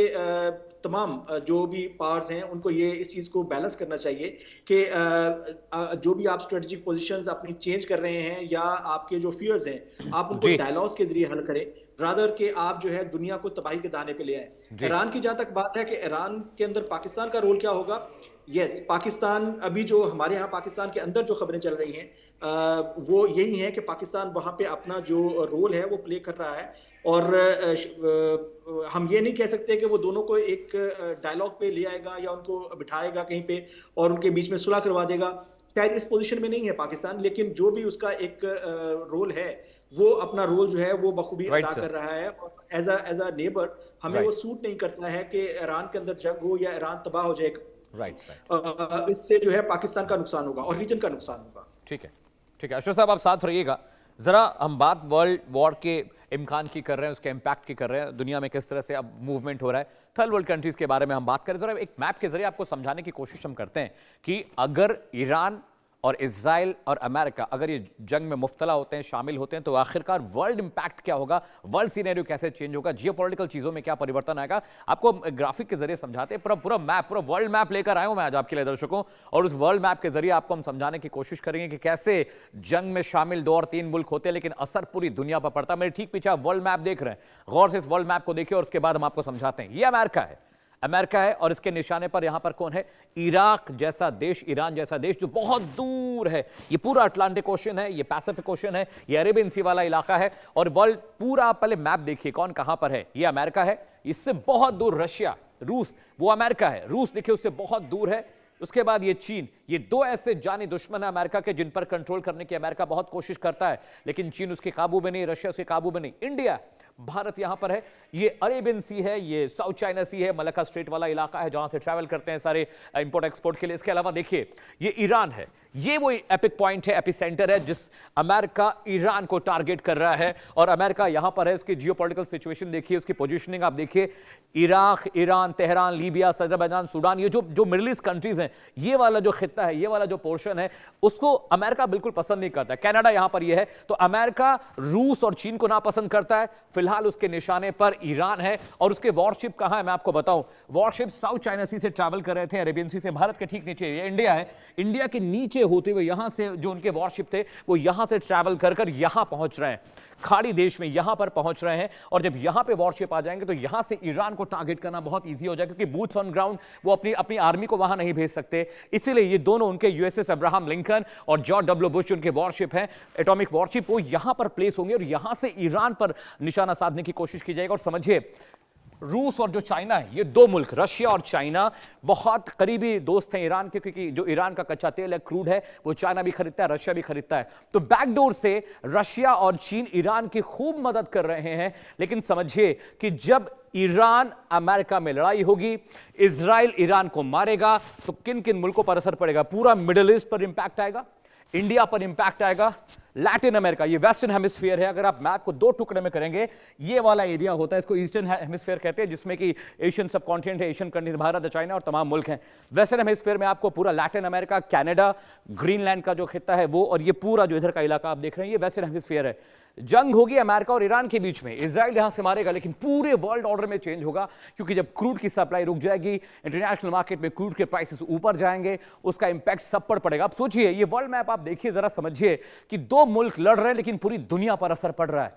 तमाम जो भी पावर्स हैं उनको ये इस चीज़ को बैलेंस करना चाहिए कि जो भी आप स्ट्रेटेजिक पोजीशंस अपनी चेंज कर रहे हैं या आपके जो फियर्स हैं आप उनको डायलॉग्स के जरिए हल करें, रादर के आप जो है दुनिया को तबाही के दाने पे ले आए। ईरान की जहां तक बात है कि ईरान के अंदर पाकिस्तान का रोल क्या होगा, यस पाकिस्तान अभी जो हमारे यहाँ पाकिस्तान के अंदर जो खबरें चल रही हैं वो यही है कि पाकिस्तान वहां पे अपना जो रोल है वो प्ले कर रहा है और हम ये नहीं कह सकते कि वो दोनों को एक डायलॉग पे ले आएगा या उनको बिठाएगा कहीं पे और उनके बीच में सुलह करवा देगा, शायद इस पोजीशन में नहीं है पाकिस्तान, लेकिन जो भी उसका एक रोल है वो अपना रोल जो है वो बखूबी अदा कर रहा है। और एज अ नेबर हमें वो सूट नहीं करता है कि ईरान के अंदर जंग हो या ईरान तबाह हो जाएगा। इससे जो है पाकिस्तान का नुकसान होगा और रीजन का नुकसान होगा। ठीक है, ठीक है अशरफ साहब आप साथ रहिएगा। जरा हम बात वर्ल्ड वॉर के इम्कान की कर रहे हैं, उसके इम्पैक्ट की कर रहे हैं, दुनिया में किस तरह से अब मूवमेंट हो रहा है, थर्ड वर्ल्ड कंट्रीज के बारे में हम बात करें। जरा एक मैप के जरिए आपको समझाने की कोशिश हम करते हैं कि अगर ईरान और इजराइल और अमेरिका अगर ये जंग में मुफ्तला होते हैं, शामिल होते हैं, तो आखिरकार वर्ल्ड इंपैक्ट क्या होगा, वर्ल्ड सिनेरियो कैसे चेंज होगा, जियोपॉलिटिकल चीजों में क्या परिवर्तन आएगा, आपको ग्राफिक के जरिए समझाते हैं। पूरा मैप, पूरा वर्ल्ड मैप लेकर आया हूं मैं आज आपके लिए दर्शकों, और उस वर्ल्ड मैप के जरिए आपको हम समझाने की कोशिश करेंगे कि कैसे जंग में शामिल 2 और 3 मुल्क होते हैं लेकिन असर पूरी दुनिया पर पड़ता है। मेरे ठीक पीछे आप वर्ल्ड मैप देख रहे हैं, गौर से इस वर्ल्ड मैप को देखिए और उसके बाद हम आपको समझाते हैं। ये अमेरिका है और इसके निशाने पर यहां पर कौन है, इराक जैसा देश, ईरान जैसा देश जो बहुत दूर है। ये पूरा अटलांटिक ओशन है, ये पैसिफिक ओशन है, ये अरेबियन सी वाला इलाका है। और वर्ल्ड पूरा पहले मैप देखिए कौन कहां पर है। ये अमेरिका है, इससे बहुत दूर रशिया, रूस, वो अमेरिका है, रूस देखिए उससे बहुत दूर है। उसके बाद ये चीन, ये 2 ऐसे जानी दुश्मन है अमेरिका के जिन पर कंट्रोल करने की अमेरिका बहुत कोशिश करता है, लेकिन चीन उसके काबू में नहीं, रशिया उसके काबू में नहीं। इंडिया, भारत यहां पर है, ये अरेबियन सी है, ये साउथ चाइना सी है, मलक्का स्ट्रेट वाला इलाका है जहां से ट्रैवल करते हैं सारे इंपोर्ट एक्सपोर्ट के लिए। इसके अलावा देखिए ये ईरान है, ये वो एपिक पॉइंट है, एपिसेंटर है जिस अमेरिका ईरान को टारगेट कर रहा है और अमेरिका यहां पर है। इसकी जियोपॉलिटिकल सिचुएशन देखिए, उसकी पोजीशनिंग आप देखिए, Iraq, Iran, Tehran, Libya, Azerbaijan, Sudan, ये जो मिडिल ईस्ट कंट्रीज हैं, ये वाला जो खित्ता है, ये वाला जो पोर्शन है, उसको अमेरिका बिल्कुल पसंद नहीं करता। कनाडा यहां पर ये है, तो अमेरिका रूस और चीन को नापसंद करता है। फिलहाल उसके निशाने पर ईरान है और उसके वॉरशिप कहां है मैं आपको बताऊं। वॉरशिप साउथ चाइना सी से ट्रैवल कर रहे थे, अरेबियन सी से, भारत के ठीक नीचे ये इंडिया है, इंडिया के नीचे होते हुए यहां से जो उनके वॉरशिप थे वो यहां से ट्रैवल कर यहां पहुंच रहे हैं, खाड़ी देश में यहां पर पहुंच रहे हैं। और जब यहां पे वॉरशिप आ जाएंगे तो यहां से ईरान को टारगेट करना बहुत इजी हो जाएगा, क्योंकि बूट्स ऑन ग्राउंड वो अपनी आर्मी को वहां नहीं भेज सकते। इसीलिए ये दोनों उनके यूएसएस अब्राहम लिंकन और जॉर्ज डब्ल्यू बुश उनके वॉरशिप हैं, एटॉमिक वॉरशिप, वो यहां पर प्लेस होंगे और यहां से ईरान पर निशाना साधने की कोशिश की जाएगी। और समझिए रूस और जो चाइना है, ये 2 मुल्क रशिया और चाइना बहुत करीबी दोस्त हैं ईरान के, क्योंकि जो ईरान का कच्चा तेल है, क्रूड है, वो चाइना भी खरीदता है, रशिया भी खरीदता है। तो बैकडोर से रशिया और चीन ईरान की खूब मदद कर रहे हैं। लेकिन समझिए कि जब ईरान अमेरिका में लड़ाई होगी, इजराइल ईरान को मारेगा, तो किन किन मुल्कों पर असर पड़ेगा, पूरा मिडिल ईस्ट पर इंपैक्ट आएगा, इंडिया पर इंपैक्ट आएगा, लैटिन अमेरिका, ये वेस्टर्न हेमिस्फीयर है। अगर आप मैप को 2 टुकड़े में करेंगे, ये वाला एरिया होता है, इसको ईस्टर्न हेमिस्फीयर कहते हैं, जिसमें कि एशियन सब कॉन्टिनेंट है, एशियन कंट्रीज, भारत, चाइना और तमाम मुल्क हैं। वेस्टर्न हेमिस्फीयर में आपको पूरा लैटिन अमेरिका, कनाडा, ग्रीनलैंड का जो खित्ता है वो, और ये पूरा जो इधर का इलाका आप देख रहे हैं, ये वेस्टर्न हेमिस्फीयर है। जंग होगी अमेरिका और ईरान के बीच में, इजराइल यहां से मारेगा, लेकिन पूरे वर्ल्ड ऑर्डर में चेंज होगा, क्योंकि जब क्रूड की सप्लाई रुक जाएगी, इंटरनेशनल मार्केट में क्रूड के प्राइसेस ऊपर जाएंगे, उसका इंपैक्ट सब पर पड़ेगा। आप सोचिए, ये वर्ल्ड मैप आप देखिए, जरा समझिए कि 2 मुल्क लड़ रहे हैं लेकिन पूरी दुनिया पर असर पड़ रहा है।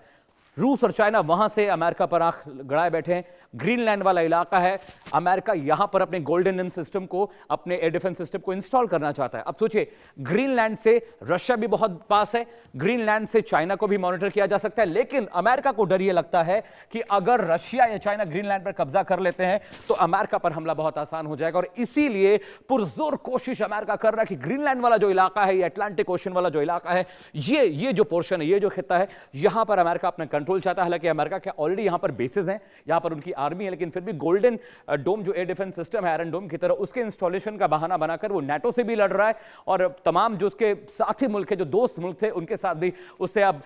रूस और चाइना वहां से अमेरिका पर आंख गड़ाए बैठे हैं। ग्रीनलैंड वाला इलाका है, अमेरिका यहां पर अपने गोल्डन एम सिस्टम को, अपने एयर डिफेंस सिस्टम को इंस्टॉल करना चाहता है। अब सोचिए, ग्रीनलैंड से रशिया भी बहुत पास है, ग्रीनलैंड से चाइना को भी मॉनिटर किया जा सकता है, लेकिन अमेरिका को डर यह लगता है कि अगर रशिया या चाइना ग्रीनलैंड पर कब्जा कर लेते हैं तो अमेरिका पर हमला बहुत आसान हो जाएगा। और इसीलिए पुरजोर कोशिश अमेरिका कर रहा है कि ग्रीनलैंड वाला जो इलाका है, ये अटलांटिक ओशन वाला जो इलाका है, ये जो पोर्शन है, ये जो खिता है, यहां पर अमेरिका अपना कंट्रोल चाहता है। हालांकि अमेरिका के ऑलरेडी यहां पर बेसेस हैं, यहां पर उनकी आर्मी है, लेकिन फिर भी गोल्डन डोम जो एयर डिफेंस सिस्टम है, आयरन डोम की तरह, उसके इंस्टॉलेशन का बहाना बनाकर वो नाटो से भी लड़ रहा है और तमाम जो उसके साथी मुल्क है, जो दोस्त मुल्क थे, उनके साथ भी उससे अब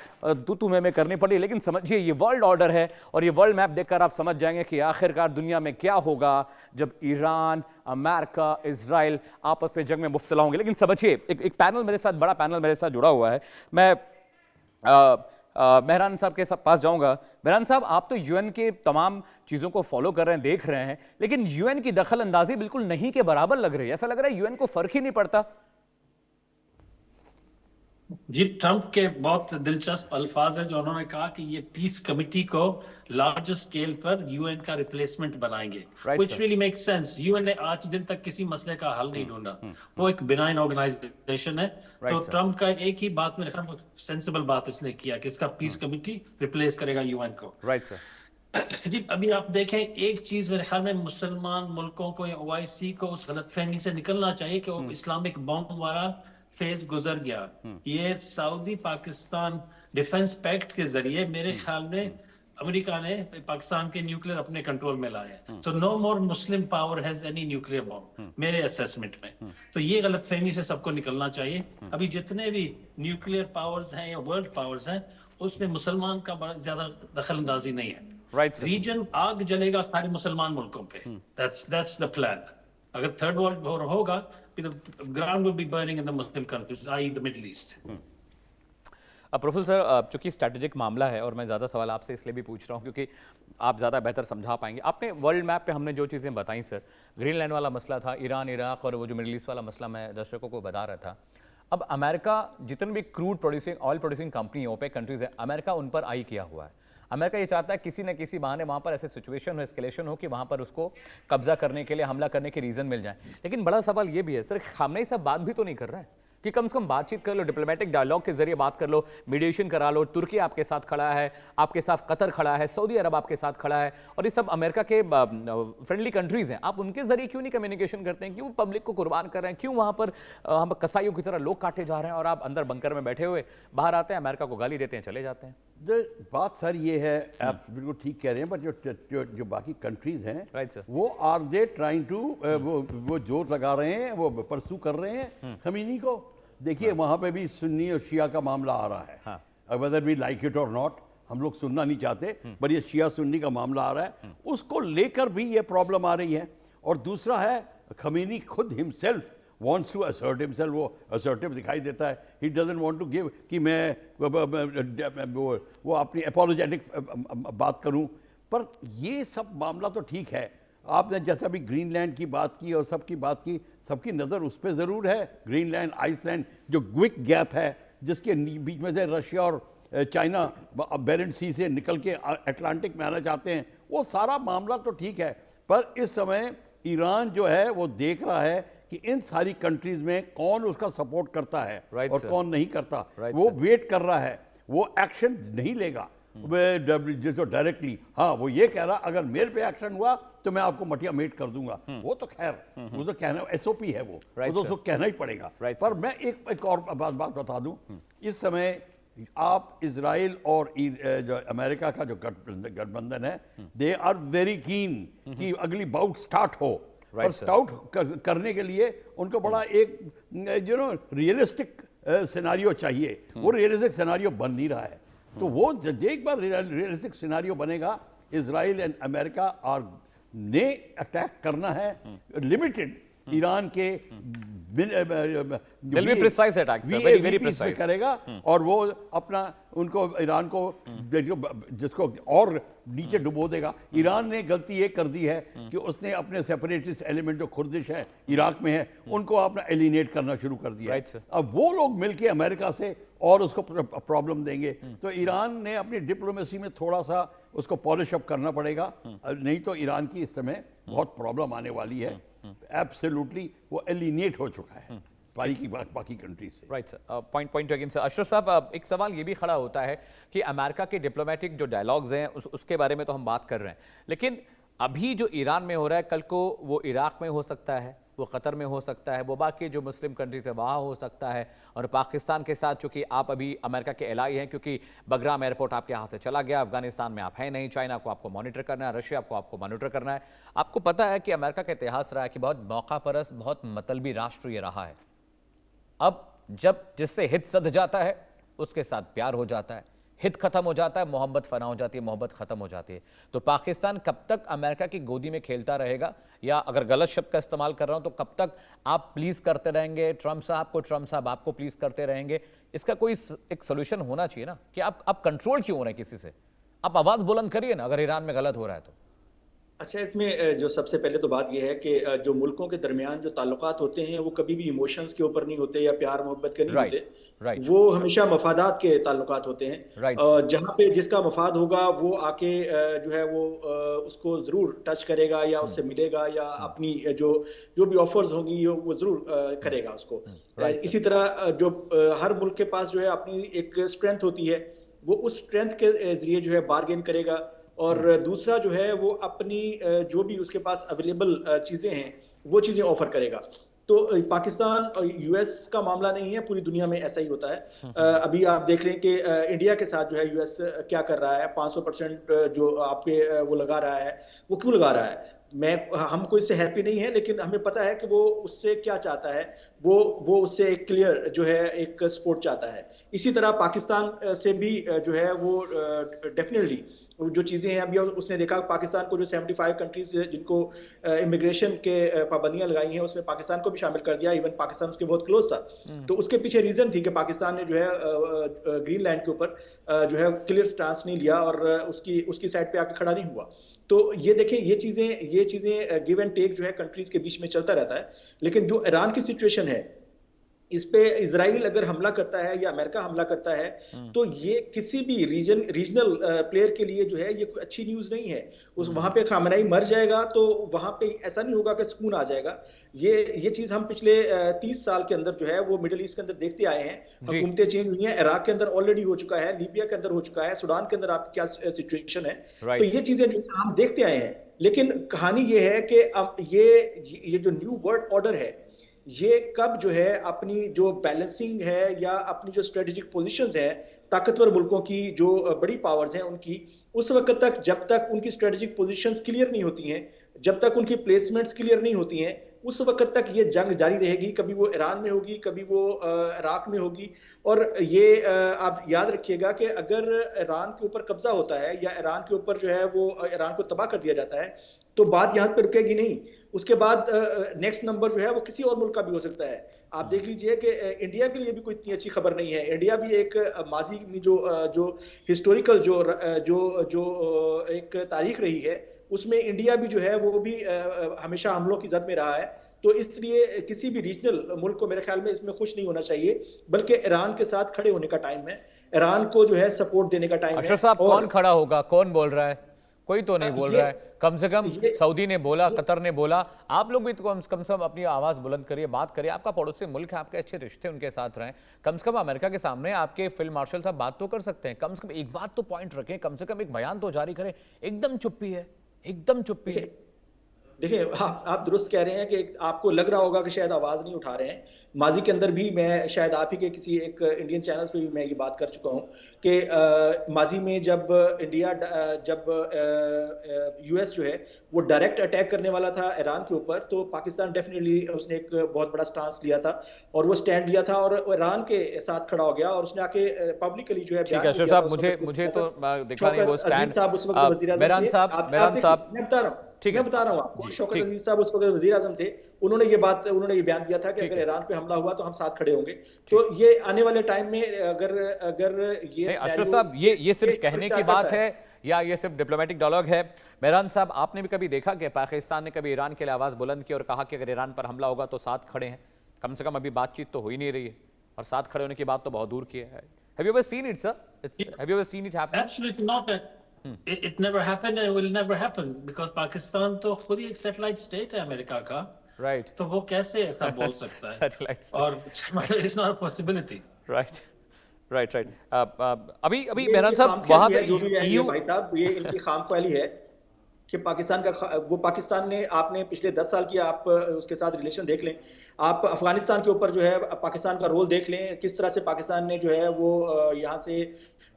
तू में करनी पड़ी। लेकिन समझिए, ये वर्ल्ड ऑर्डर है और ये वर्ल्ड मैप देखकर आप समझ जाएंगे कि आखिरकार दुनिया में क्या होगा जब ईरान, अमेरिका, इजराइल आपस में जंग में मुब्तला होंगे। लेकिन समझिए, एक पैनल मेरे साथ, बड़ा पैनल मेरे साथ जुड़ा हुआ है। मैं मेहरान साहब के पास जाऊंगा। मेहरान साहब, आप तो यूएन के तमाम चीजों को फॉलो कर रहे हैं, देख रहे हैं, लेकिन यूएन की दखल अंदाजी बिल्कुल नहीं के बराबर लग रही है। ऐसा लग रहा है यूएन को फर्क ही नहीं पड़ता। जी, ट्रंप के बहुत दिलचस्प अल्फाज है जो उन्होंने कहा कि ये पीस कमिटी को लार्ज स्केल पर यूएन का रिप्लेसमेंट बनाएंगे, which really makes sense. UN ने आज दिन तक किसी मसले का हल नहीं ढूंढा, वो एक बिनाइन ऑर्गेनाइजेशन है। तो ट्रंप का एक ही बात में रखा, सेंसिबल बात इसने किया कि इसका पीस कमिटी रिप्लेस करेगा यूएन को। Right sir. जी, अभी आप देखें, एक चीज मेरे ख्याल में मुसलमान मुल्कों को या ओआईसी को उस गलतफहमी से निकलना चाहिए कि वो इस्लामिक बॉम्ब वाला फेज गुजर गया। ये सऊदी पाकिस्तान डिफेंस पैक्ट के जरिए मेरे ख्याल में अमेरिका ने पाकिस्तान के न्यूक्लियर अपने कंट्रोल में लाए हैं। तो no more Muslim power has any nuclear bomb मेरे असेसमेंट में। तो ये गलतफहमी से सबको निकलना चाहिए। अभी जितने भी न्यूक्लियर पावर्स हैं या वर्ल्ड पावर्स हैं, उसमें मुसलमान का बड़ा ज्यादा दखल अंदाजी नहीं है। रीजन आग जलेगा सारे मुसलमान मुल्कों पे। That's the plan. अगर थर्ड वर्ल्ड वॉर होगा, the ground will be burning in the Muslim countries, i.e. the Middle East. Professor sir, चूंकि स्ट्रैटेजिक मामला है और मैं ज़्यादा सवाल आपसे इसलिए भी पूछ रहा हूँ क्योंकि आप ज़्यादा बेहतर समझा पाएंगे। आपने वर्ल्ड मैप पे हमने जो चीज़ें बताई सर, ग्रीनलैंड वाला मसला था, ईरान, इराक और वो जो मिडिल ईस्ट वाला मसला मैं दर्शकों को बता रहा था। अब अमेरिका जितने भी crude producing, oil producing company, OPEC countries है, अमेरिका उन पर आई किया हुआ है। अमेरिका ये चाहता है किसी न किसी बहाने वहाँ पर ऐसे सिचुएशन हो, एस्केलेशन हो कि वहाँ पर उसको कब्जा करने के लिए, हमला करने के रीज़न मिल जाए। लेकिन बड़ा सवाल ये भी है सर, खामनेई साहब बात भी तो नहीं कर रहे हैं कि कम से कम बातचीत कर लो, डिप्लोमेटिक डायलॉग के जरिए बात कर लो, मीडिएशन करा लो। तुर्की आपके साथ खड़ा है, आपके साथ कतर खड़ा है, सऊदी अरब आपके साथ खड़ा है और ये सब अमेरिका के फ्रेंडली कंट्रीज हैं। आप उनके जरिए क्यों नहीं कम्युनिकेशन करते हैं? क्यों पब्लिक को कुर्बान कर रहे हैं? क्यों वहाँ पर हम कसाईयों की तरह लोग काटे जा रहे हैं और आप अंदर बंकर में बैठे हुए बाहर आते हैं, अमेरिका को गाली देते हैं, चले जाते हैं? बात सर ये है, आप बिल्कुल ठीक कह रहे हैं, बट जो बाकी कंट्रीज हैं, राइट सर, वो आर दे ट्राइंग टू, वो जोर लगा रहे हैं, वो परसू कर रहे हैं खमीनी को। देखिए, वहाँ पे भी सुन्नी और शिया का मामला आ रहा है, वेदर वी लाइक इट और नॉट, हम लोग सुनना नहीं चाहते, पर ये शिया सुन्नी का मामला आ रहा है, उसको लेकर भी ये प्रॉब्लम आ रही है। और दूसरा है, खमीनी खुद himself wants to assert himself, वो assertive दिखाई देता है, he doesn't want to give कि मैं वो अपनी apologetic बात करूं। पर ये सब मामला तो ठीक है, आपने जैसा भी ग्रीनलैंड की बात की और सबकी बात की, सबकी नज़र उस पर ज़रूर है। ग्रीनलैंड, आइसलैंड, जो ग्विक गैप है जिसके बीच में से रशिया और चाइना बेरेंट सी से निकल के अटलांटिक में आना चाहते हैं, वो सारा मामला तो ठीक है। पर इस समय ईरान जो है वो देख रहा है कि इन सारी कंट्रीज में कौन उसका सपोर्ट करता है और कौन नहीं करता। वो वेट कर रहा है, वो एक्शन नहीं लेगा जिसको डायरेक्टली। हाँ, वो ये कह रहा, अगर मेरे पे एक्शन हुआ तो मैं आपको मटिया मेट कर दूंगा। वो तो खैर वो तो कहना एसओपी है, वो तो उसको कहना ही पड़ेगा। पर मैं एक और बात बता दूं, इस समय आप इजराइल और जो अमेरिका का जो गठबंधन है, दे आर वेरी कीन कि अगली बाउट स्टार्ट हो। और स्टाउट करने के लिए उनको बड़ा एक रियलिस्टिक सिनारियो चाहिए। वो रियलिस्टिक सिनारियो बन नहीं रहा है। तो वो एक बार रियलिस्टिक सिनारियो बनेगा, इजराइल एंड अमेरिका ने अटैक करना है लिमिटेड ईरान के करेगा, और वो अपना उनको ईरान को जिसको और नीचे डुबो देगा। ईरान ने गलती ये कर दी है कि उसने अपने सेपरेटिस्ट एलिमेंट जो खुर्दिश है इराक में है, उनको अपना एलिनेट करना शुरू कर दिया। अब वो लोग मिलके अमेरिका से और उसको प्रॉब्लम देंगे। तो ईरान ने अपनी डिप्लोमेसी में थोड़ा सा उसको पॉलिश अप करना पड़ेगा, नहीं तो ईरान की इस समय बहुत प्रॉब्लम आने वाली है। एब्सोल्युटली वो एलिनेट हो चुका है बाकी कंट्री से। Right sir, point again sir. Ashraf साहब, एक सवाल ये भी खड़ा होता है कि अमेरिका के डिप्लोमेटिक जो डायलॉग्स हैं उसके बारे में तो हम बात कर रहे हैं, लेकिन अभी जो ईरान में हो रहा है, कल को वो इराक में हो सकता है, वो कतर में हो सकता है, वो बाकी जो मुस्लिम कंट्रीज है वहाँ हो सकता है, और पाकिस्तान के साथ चूंकि आप अभी अमेरिका के एलाई हैं, क्योंकि बगराम एयरपोर्ट आपके यहाँ से चला गया, अफगानिस्तान में आप हैं नहीं, चाइना को आपको मॉनिटर करना है, रशिया को आपको मॉनिटर करना है। आपको पता है कि अमेरिका का इतिहास रहा है कि बहुत मौका परस्त, बहुत मतलबी राष्ट्र ये रहा है। अब जब जिससे हित सध जाता है उसके साथ प्यार हो जाता है, हित खत्म हो जाता है, मोहब्बत फना हो जाती है, मोहब्बत खत्म हो जाती है। तो पाकिस्तान कब तक अमेरिका की गोदी में खेलता रहेगा, या अगर गलत शब्द का इस्तेमाल कर रहा हूं तो कब तक आप प्लीज करते रहेंगे ट्रंप साहब को, ट्रंप साहब आपको प्लीज करते रहेंगे? इसका कोई एक सोल्यूशन होना चाहिए ना, कि आप कंट्रोल क्यों हो रहे हैं किसी से? आप आवाज बुलंद करिए ना अगर ईरान में गलत हो रहा है तो। अच्छा, इसमें जो सबसे पहले तो बात यह है कि जो मुल्कों के दरमियान जो ताल्लुकात होते हैं वो कभी भी इमोशंस के ऊपर नहीं होते या प्यार मोहब्बत के नहीं होते। वो हमेशा मफादात के ताल्लुकात होते हैं। जहाँ पे जिसका मफाद होगा वो आके जो है वो उसको जरूर टच करेगा या उससे मिलेगा या अपनी जो भी ऑफर्स होंगी वो जरूर करेगा उसको। इसी तरह जो हर मुल्क के पास जो है अपनी एक स्ट्रेंथ होती है, वो उस स्ट्रेंथ के जरिए जो है बार्गेन करेगा, और दूसरा जो है वो अपनी जो भी उसके पास अवेलेबल चीजें हैं वो चीजें ऑफर करेगा। तो पाकिस्तान और यूएस का मामला नहीं है, पूरी दुनिया में ऐसा ही होता है। अभी आप देख लें कि इंडिया के साथ जो है यूएस क्या कर रहा है, 500% जो आपके वो लगा रहा है, वो क्यों लगा रहा है? हमको इससे हैप्पी नहीं है, लेकिन हमें पता है कि वो उससे क्या चाहता है। वो उससे एक क्लियर जो है एक सपोर्ट चाहता है। इसी तरह पाकिस्तान से भी जो है वो डेफिनेटली जो चीजें हैं, अभी उसने देखा पाकिस्तान को जो 75 कंट्रीज जिनको इमिग्रेशन के पाबंदियां लगाई हैं उसमें पाकिस्तान को भी शामिल कर दिया। इवन पाकिस्तान उसके बहुत क्लोज था। तो उसके पीछे रीजन थी कि पाकिस्तान ने जो है ग्रीनलैंड के ऊपर जो है क्लियर स्टांस नहीं लिया और उसकी साइड पे आके खड़ा नहीं हुआ। तो ये देखें, ये चीजें गिव एंड टेक जो है कंट्रीज के बीच में चलता रहता है। लेकिन जो ईरान की सिचुएशन है, इस पे इजराइल अगर हमला करता है या अमेरिका हमला करता है तो ये किसी भी रीजनल प्लेयर के लिए जो है ये कोई अच्छी न्यूज नहीं है। वहां पे खामनेई मर जाएगा तो वहां पे ऐसा नहीं होगा कि सुकून आ जाएगा। ये चीज हम पिछले 30 साल के अंदर जो है वो मिडिल ईस्ट के अंदर देखते आए हैं। हुकूमतें चेंज हुई हैं, इराक के अंदर ऑलरेडी हो चुका है, लीबिया के अंदर हो चुका है, सूडान के अंदर आपकी क्या सिचुएशन है। तो ये चीजें जो हम देखते आए हैं। लेकिन कहानी ये है कि अब ये जो न्यू वर्ल्ड ऑर्डर है, ये कब जो है अपनी जो बैलेंसिंग है या अपनी जो स्ट्रेटेजिक पोजीशंस है ताकतवर मुल्कों की, जो बड़ी पावर्स हैं उनकी, उस वक्त तक जब तक उनकी स्ट्रेटेजिक पोजीशंस क्लियर नहीं होती हैं, जब तक उनकी प्लेसमेंट्स क्लियर नहीं होती हैं, उस वक्त तक ये जंग जारी रहेगी। कभी वो ईरान में होगी, कभी वो इराक में होगी। और ये आप याद रखिएगा कि अगर ईरान के ऊपर कब्जा होता है या ईरान के ऊपर जो है वो ईरान को तबाह कर दिया जाता है तो बात यहाँ पे रुकेगी नहीं। उसके बाद नेक्स्ट नंबर जो है वो किसी और मुल्क का भी हो सकता है। आप देख लीजिए कि इंडिया के लिए भी कोई इतनी अच्छी खबर नहीं है। इंडिया भी एक माजी में जो हिस्टोरिकल जो एक तारीख रही है उसमें इंडिया भी जो है वो भी हमेशा हमलों की जद में रहा है। तो इसलिए किसी भी रीजनल मुल्क को मेरे ख्याल में इसमें खुश नहीं होना चाहिए, बल्कि ईरान के साथ खड़े होने का टाइम है, ईरान को जो है सपोर्ट देने का टाइम है। अशरफ साहब, कौन खड़ा होगा? कौन बोल रहा है? कोई तो नहीं बोल रहा है। कम से कम सऊदी ने बोला, कतर ने बोला, आप लोग भी तो कम से कम अपनी आवाज बुलंद करिए, बात करिए। आपका पड़ोसी मुल्क है, आपके अच्छे रिश्ते उनके साथ रहे। कम से कम अमेरिका के सामने आपके फील्ड मार्शल साहब बात तो कर सकते हैं। कम से कम एक बात तो पॉइंट रखें, कम से कम एक बयान तो जारी करें। एकदम चुप्पी है, एकदम चुप्पी है। देखिए, आप दुरुस्त कह रहे हैं कि आपको लग रहा होगा कि शायद आवाज नहीं उठा रहे हैं। माजी के अंदर भी मैं शायद आप ही के किसी एक इंडियन चैनल पे भी मैं ये बात कर चुका हूँ कि माजी में जब यूएस जो है वो डायरेक्ट अटैक करने वाला था ईरान के ऊपर, तो पाकिस्तान डेफिनेटली उसने एक बहुत बड़ा स्टांस लिया था और वो स्टैंड लिया था और ईरान के साथ खड़ा हो गया और उसने आके पब्लिकली जो है ठीक है साहब, मुझे तो देखा नहीं वो स्टैंड। मेहरान साहब ठीक है, बता रहा हूँ आपको, शौकत अजीज साहब उस वक्त वजीर आजम थे। उन्होंने ये बयान दिया था कि अगर ईरान पे हमला हुआ तो हम साथ खड़े होंगे। तो ये आने वाले टाइम में अगर ये अशरफ साहब, ये सिर्फ कहने की बात है या ये सिर्फ डिप्लोमेटिक डायलॉग है? मेहरान साहब, आपने भी कभी देखा कि पाकिस्तान ने कभी ईरान के लिए आवाज बुलंद की और कहा कि अगर ईरान पर हमला होगा तो साथ खड़े हैं? कम से कम अभी बातचीत तो हो ही नहीं रही है। और साथ खड़े होने की बात तो बहुत दूर की है। Have you ever seen it, sir? Have you ever seen it happen? Absolutely not. It never happened and it will never happen because Pakistan तो खुद ही एक सैटेलाइट स्टेट है अमेरिका का। Right. तो वो कैसे ऐसा बोल सकता है? Satellite state. और मतलब it's not a possibility. Right. Right. अभी मेहरान साहब वहां पे जो भी है ये EU भाई साहब, ये इनकी खामख्याली है कि पाकिस्तान का वो पाकिस्तान ने, आपने पिछले 10 साल की आप उसके साथ रिलेशन देख लें, आप अफगानिस्तान के ऊपर जो है पाकिस्तान का रोल देख लें, किस तरह से पाकिस्तान ने जो है वो यहाँ से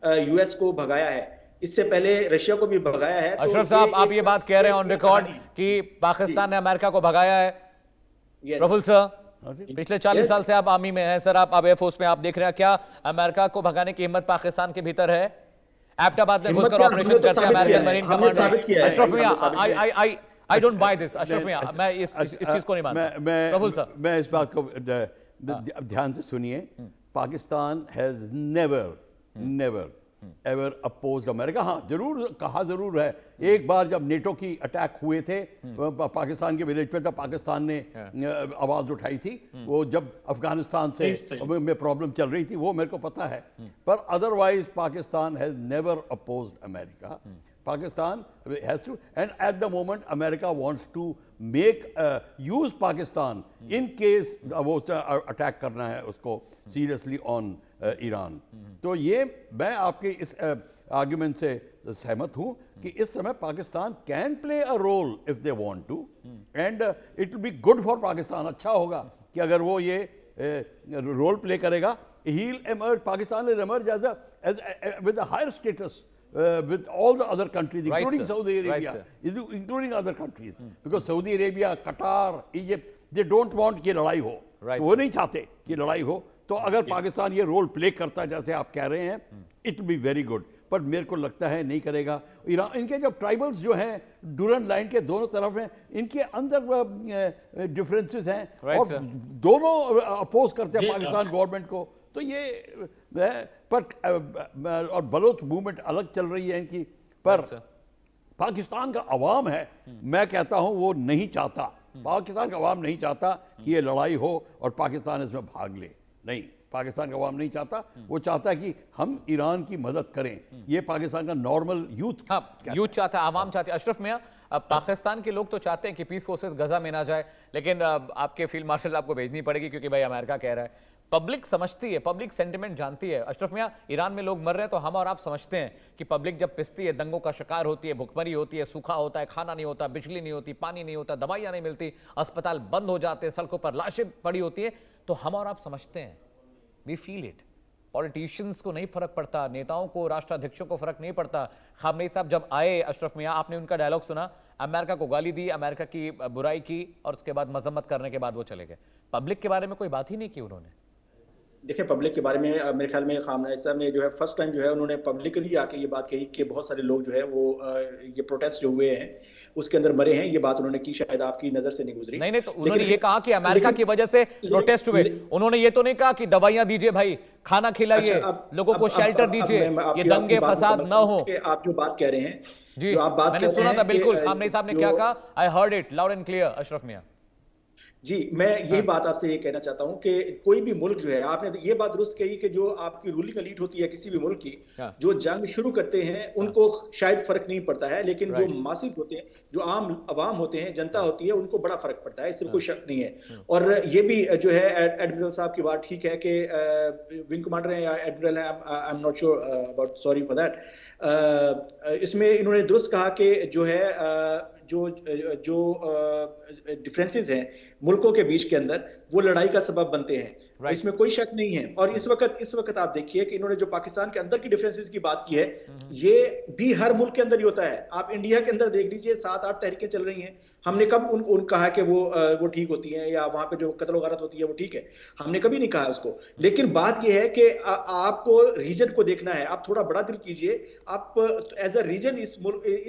यूएस को भगाया है, इससे पहले रशिया को भी भगाया है। अशरफ साहब, आप ये बात कह रहे हैं ऑन रिकॉर्ड कि पाकिस्तान ने अमेरिका को भगाया है। प्रफुल्ल सर, पिछले 40 साल से आप आर्मी में हैं सर, आप एयरफोर्स में, आप देख रहे हैं क्या अमेरिका को भगाने की हिम्मत पाकिस्तान के भीतर है? एबटाबाद में घुसकर ऑपरेशन करते हैं अमेरिकन मरीन कमांडर। अशरफ मियां, I don't buy this. Ashraf मियां, मैं इस चीज को नहीं मानता। प्रफुल्ल सर, मैं इस बात को ध्यान से सुनिए। Pakistan has never ever opposed America. हाँ, जरूर है। एक बार जब नेटो की अटैक हुए थे पाकिस्तान के विलेज पे, तब पाकिस्तान ने आवाज उठाई थी। वो जब अफगानिस्तान से में प्रॉब्लम चल रही थी, वो मेरे को पता है। पर otherwise Pakistan has never opposed America. Pakistan has to, and at the moment America wants to use Pakistan in case वो अटैक करना है उसको seriously on ईरान। तो ये मैं आपके इस आर्गुमेंट से सहमत हूँ कि इस समय Pakistan can play a role if they want to, and it will be good for Pakistan. अच्छा होगा कि अगर वो ये रोल प्ले करेगा। he'll emerge, Pakistan will emerge with a higher status with all the other countries, including right, Saudi Arabia, right, including other countries, because Saudi Arabia, Qatar, Egypt, they don't want कि लड़ाई हो। right, वो नहीं चाहते कि लड़ाई हो। तो अगर पाकिस्तान ये रोल प्ले करता है जैसे आप कह रहे हैं, इट बी वेरी गुड। पर मेरे को लगता है नहीं करेगा। ईरान, इनके जो ट्राइबल्स जो हैं डूरन लाइन के दोनों तरफ हैं, इनके अंदर डिफरेंसेस हैं, right, और sir. दोनों अपोज करते हैं पाकिस्तान गवर्नमेंट को। तो ये पर और बलोच मूवमेंट अलग चल रही है इनकी। पर पाकिस्तान का अवाम है, मैं कहता हूं वो नहीं चाहता, पाकिस्तान का अवाम नहीं चाहता कि ये लड़ाई हो और पाकिस्तान इसमें भाग ले। नहीं, पाकिस्तान का अवाम नहीं चाहता। वो चाहता है कि हम ईरान की मदद करें। ये पाकिस्तान का नॉर्मल यूथ यूथ चाहता है, आवाम चाहती है। अशरफ मियां, पाकिस्तान के लोग तो चाहते हैं कि पीस फोर्सेस गजा में ना जाए, लेकिन आपके फील्ड मार्शल आपको भेजनी पड़ेगी क्योंकि भाई अमेरिका कह रहा है। पब्लिक समझती है, पब्लिक सेंटिमेंट जानती है। अशरफ मियां, ईरान में लोग मर रहे हैं तो हम और आप समझते हैं कि पब्लिक जब पिसती है, दंगों का शिकार होती है, भुखमरी होती है, सूखा होता है, खाना नहीं होता, बिजली नहीं होती, पानी नहीं होता, दवाइयां नहीं मिलती, अस्पताल बंद हो जाते हैं, सड़कों पर लाशें पड़ी होती है, तो हम और आप समझते हैं। We feel it. पॉलिटिशियंस को नहीं फर्क पड़ता, नेताओं को, राष्ट्राध्यक्षों को फर्क नहीं पड़ता। खामनेई साहब जब आए, अशरफ मियां, आपने उनका डायलॉग सुना, अमेरिका को गाली दी, अमेरिका की बुराई की, और उसके बाद मजम्मत करने के बाद वो चले गए। पब्लिक के बारे में कोई बात ही नहीं की उन्होंने। देखिए, पब्लिक के बारे में मेरे ख्याल में खामनेई साहब ने जो है फर्स्ट टाइम जो है उन्होंने पब्लिकली आके ये बात कही कि बहुत सारे लोग जो है वो ये प्रोटेस्ट जो हुए हैं उसके अंदर मरे हैं। ये बात उन्होंने की, शायद आपकी नजर से नहीं गुजरी। नहीं, तो उन्होंने ये कहा कि अमेरिका की वजह से प्रोटेस्ट हुए। उन्होंने ये तो नहीं कहा कि दवाइयां दीजिए भाई, खाना खिलाइए, लोगों को शेल्टर दीजिए, ये दंगे फसाद ना हो। आप जो बात कह रहे हैं जी, मैंने सुना था बिल्कुल। खामनेई साहब ने क्या कहा, I heard it loud and clear. Ashraf मियां जी, मैं यही बात आपसे ये कहना चाहता हूं कि कोई भी मुल्क जो है, आपने ये बात दुरुस्त कही कि जो आपकी रूलिंग एलीट होती है किसी भी मुल्क की, जो जंग शुरू करते हैं उनको शायद फर्क नहीं पड़ता है, लेकिन जो मासिस होते हैं, जो आम अवाम होते हैं, जनता होती है, उनको बड़ा फर्क पड़ता है, इसमें कोई शक नहीं है। और ये भी जो है एडमिरल साहब की बात ठीक है कि विंग कमांडर है या एडमिरल है, I am not sure about, sorry for that. इसमें इन्होंने दुरुस्त कहा कि जो है जो डिफरेंसेस हैं मुल्कों के बीच के अंदर, वो लड़ाई का सबब बनते हैं। इसमें कोई शक नहीं है। और इस वक्त आप देखिए कि इन्होंने जो पाकिस्तान के अंदर की डिफरेंसेस की बात की है, ये भी हर मुल्क के अंदर ही होता है। आप इंडिया के अंदर देख लीजिए, 7-8 तहरीकें चल रही हैं, हमने कब उन कहा कि वो ठीक होती हैं या वहां पे जो कत्ल गारत होती है वो ठीक है, हमने कभी नहीं कहा उसको। लेकिन बात यह है कि आपको रीजन को देखना है। आप थोड़ा बड़ा दिल कीजिए, आप एज अ रीजन इस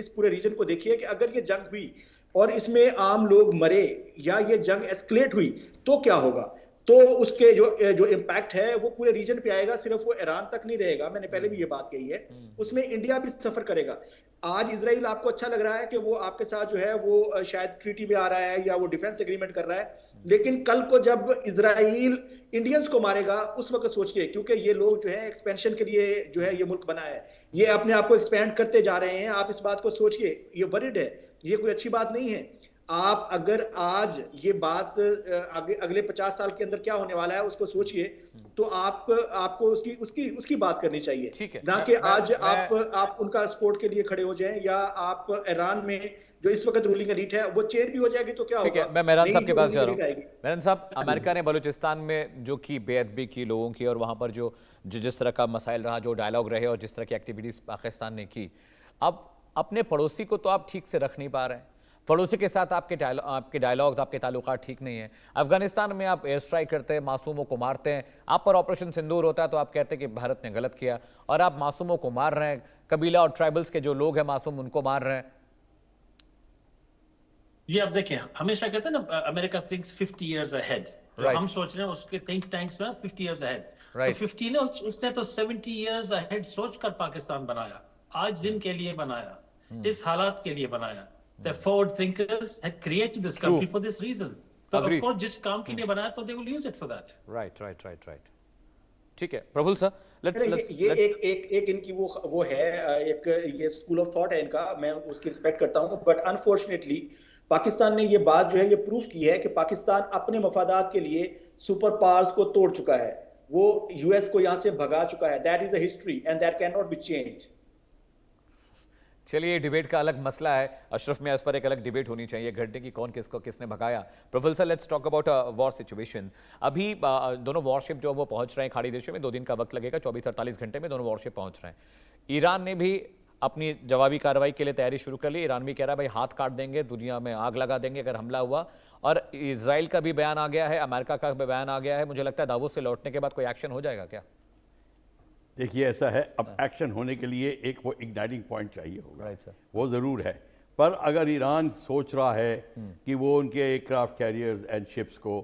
पूरे रीजन को देखिए कि अगर ये जंग हुई और इसमें आम लोग मरे या ये जंग एस्केलेट हुई तो क्या होगा। तो उसके जो इम्पैक्ट है वो पूरे रीजन पे आएगा, सिर्फ वो ईरान तक नहीं रहेगा। मैंने पहले भी ये बात कही है, उसमें इंडिया भी सफर करेगा। आज इजराइल आपको अच्छा लग रहा है कि वो आपके साथ जो है वो शायद ट्रीटी में आ रहा है या वो डिफेंस एग्रीमेंट कर रहा है, लेकिन कल को जब इजराइल इंडियंस को मारेगा उस वक्त सोचिए, क्योंकि ये लोग जो है एक्सपेंशन के लिए जो है ये मुल्क बना है, ये अपने आप को एक्सपेंड करते जा रहे हैं। आप इस बात को सोचिए, ये वरिड है, ये कोई अच्छी बात नहीं है। आप अगर आज ये बात अगले 50 साल के अंदर क्या होने वाला है उसको सोचिए, तो आपको उसकी बात करनी चाहिए, ठीक है। ना कि आज आप उनका सपोर्ट के लिए खड़े हो जाएं, या आप ईरान में जो इस वक्त रूलिंग एलीट है वो चेंज भी हो जाएगी तो क्या ठीक होगा। है, मैं मेहरान साहब के पास जा नई रहा हूँ। ruling elite आएगी। मेहरान साहब, अमेरिका ने बलूचिस्तान में जो की बेअदबी की लोगों की, और वहाँ पर जो जिस तरह का मसाइल रहा, जो डायलॉग रहे और जिस तरह की एक्टिविटीज़ पाकिस्तान ने की, अब अपने पड़ोसी को तो आप ठीक से रख नहीं पा रहे हैं, पड़ोसी के साथ आपके डायलॉग्स, आपके ताल्लुकात ठीक नहीं है। अफगानिस्तान में आप एयर स्ट्राइक करते हैं, मासूमों को मारते हैं, आप पर ऑपरेशन सिंदूर होता है तो आप कहते हैं कि भारत ने गलत किया, और आप मासूमों को मार रहे हैं, कबीला और ट्राइबल्स के जो लोग हैं मासूम उनको मार रहे हैं। ये आप देखिए, हमेशा कहते हैं ना America thinks 50 years ahead, Right. हम सोच रहे हैं उसके थिंक टैंक्स में 50 इयर्स अहेड। Right. तो 50 ने उसने तो 70 इयर्स अहेड सोचकर पाकिस्तान बनाया, आज दिन के लिए बनाया, इस हालात के लिए बनाया। The forward thinkers had created this country for this reason. तो Agreed. of course जिस काम के लिए बनाया तो they will use it for that. Right. ठीक है प्रफुल्ल सर, ये एक इनकी वो है, एक ये स्कूल ऑफ थॉट है इनका, मैं उसकी रिस्पेक्ट करता हूँ, बट अनफॉर्चुनेटली पाकिस्तान ने ये बात जो है ये प्रूव की है कि पाकिस्तान अपने मफादात के लिए सुपर पावर्स को तोड़ चुका है, वो यूएस को यहाँ से भगा चुका है। That is the history and that can not be change. चलिए, ये डिबेट का अलग मसला है, अशरफ में इस पर एक अलग डिबेट होनी चाहिए घटने की, कौन किसको किसने भगाया। Professor sir, let's talk about war situation. अभी दोनों वॉरशिप जो वो पहुंच रहे हैं खाड़ी देशों में, 2 दिन का वक्त लगेगा, 24-48 घंटे में दोनों वॉरशिप पहुंच रहे हैं। ईरान ने भी अपनी जवाबी कार्रवाई के लिए तैयारी शुरू कर ली। ईरान भी कह रहा है भाई हाथ काट देंगे, दुनिया में आग लगा देंगे अगर हमला हुआ। और इजराइल का भी बयान आ गया है, अमेरिका का भी बयान आ गया है। मुझे लगता है दावोस से लौटने के बाद कोई एक्शन हो जाएगा क्या? देखिए ऐसा है, अब एक्शन होने के लिए एक वो इग्नाइटिंग पॉइंट चाहिए होगा। Right sir. वो ज़रूर है, पर अगर ईरान सोच रहा है कि वो उनके एयरक्राफ्ट कैरियर्स एंड शिप्स को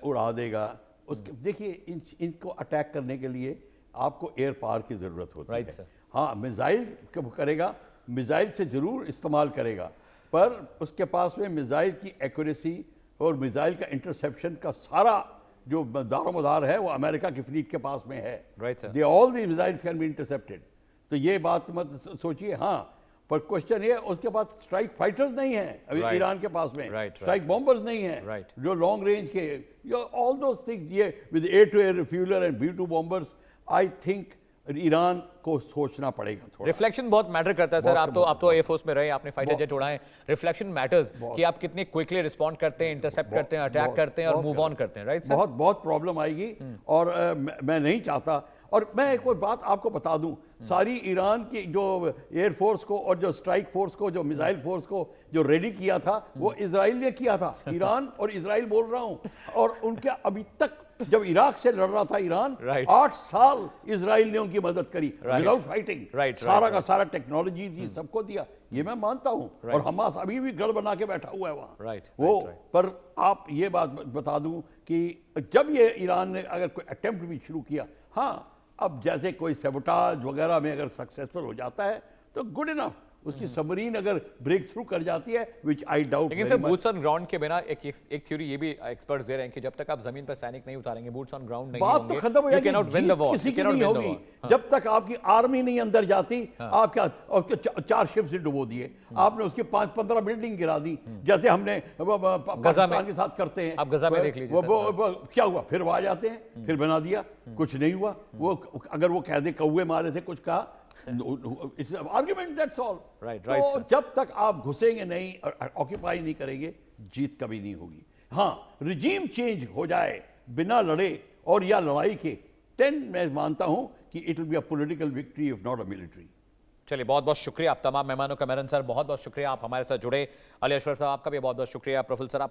उड़ा देगा, उसके देखिए इनको अटैक करने के लिए आपको एयर पावर की ज़रूरत होती है। Right sir. हाँ, मिसाइल कब करेगा, मिसाइल से ज़रूर इस्तेमाल करेगा, पर उसके पास में मिसाइल की एक्यूरेसी और मिसाइल का इंटरसेप्शन का सारा जो दारोमदार है वो अमेरिका की फ्लीट के पास में है। Right, sir. They all the missiles can be intercepted. तो ये बात मत सोचिए। हाँ, पर क्वेश्चन ये, उसके पास स्ट्राइक फाइटर्स नहीं है अभी Right. ईरान के पास में, Right, स्ट्राइक बॉम्बर्स नहीं है Right. जो लॉन्ग रेंज के, ऑल दोस थिंग्स, ये with air to air refueller and B-2 bombers, I think Iran को सोचना पड़ेगा थोड़ा। रिफ्लेक्शन बहुत मैटर करता है सर। आप तो एयरफोर्स में रहे, आपने फाइटर जेट उड़ाए। रिफ्लेक्शन मैटर्स कि आप कितनी क्विकली रिस्पॉन्ड करते हैं, इंटरसेप्ट करते हैं, अटैक करते हैं और मूव ऑन करते हैं। Right sir. बहुत प्रॉब्लम आएगी, और मैं नहीं चाहता। और मैं एक और बात आपको बता दूं, सारी ईरान की जो एयरफोर्स को और जो स्ट्राइक फोर्स को, जो मिसाइल फोर्स को जो रेडी किया था, वो इजराइल ने किया था। ईरान और इजराइल बोल रहा हूं। और उनके अभी तक जब इराक से लड़ रहा था ईरान, 8 साल इजराइल ने उनकी मदद करी विदाउट फाइटिंग। सारा का सारा टेक्नोलॉजी दी, सबको दिया, ये मैं मानता हूं। और हमास अभी भी गढ़ बना के बैठा हुआ है वहां। पर आप ये बात बता दूं कि जब ये ईरान ने अगर कोई अटेम्प्ट भी शुरू किया, हाँ, अब जैसे कोई सेबोटाज वगैरह में अगर सक्सेसफुल हो जाता है तो गुड इनफ, उसकी सबमरीन अगर ब्रेक थ्रू कर जाती है, विच आई डाउट। लेकिन सर, बूट्स ऑन ग्राउंड के बिना एक थ्योरी ये भी एक्सपर्ट्स दे रहे हैं कि जब तक आप जमीन पर सैनिक नहीं उतारेंगे, बूट्स ऑन ग्राउंड नहीं बात होंगे, तो खत्म हो जाएगी, किसी की नहीं होगी जब तक आपकी आर्मी नहीं अंदर जाती। आप क्या, और 4 शिप से डुबो दिए आपने, उसकी 5-15 बिल्डिंग गिरा दी, जैसे हमने पाकिस्तान के साथ करते हैं। आप गजा में देख लीजिए, क्या हुआ, फिर वो आ जाते हैं, फिर बना दिया, कुछ नहीं हुआ। वो अगर वो कह दे कौवे मारे थे, कुछ कहा, आर्ग्यूमेंट, दैट्स ऑल। तो जब तक आप घुसेंगे नहीं और ऑक्यूपाई नहीं करेंगे, जीत कभी नहीं होगी। हाँ, रिजीम चेंज हो जाए बिना लड़े और या लड़ाई के, देन मैं मानता हूं कि it will be a political victory if not a military. चलिए, बहुत बहुत शुक्रिया आप तमाम मेहमानों का। मेहरन सर बहुत बहुत शुक्रिया, आप हमारे साथ जुड़े। अली अशरफ साहब आपका भी बहुत बहुत शुक्रिया। प्रफुल्ल सर आपका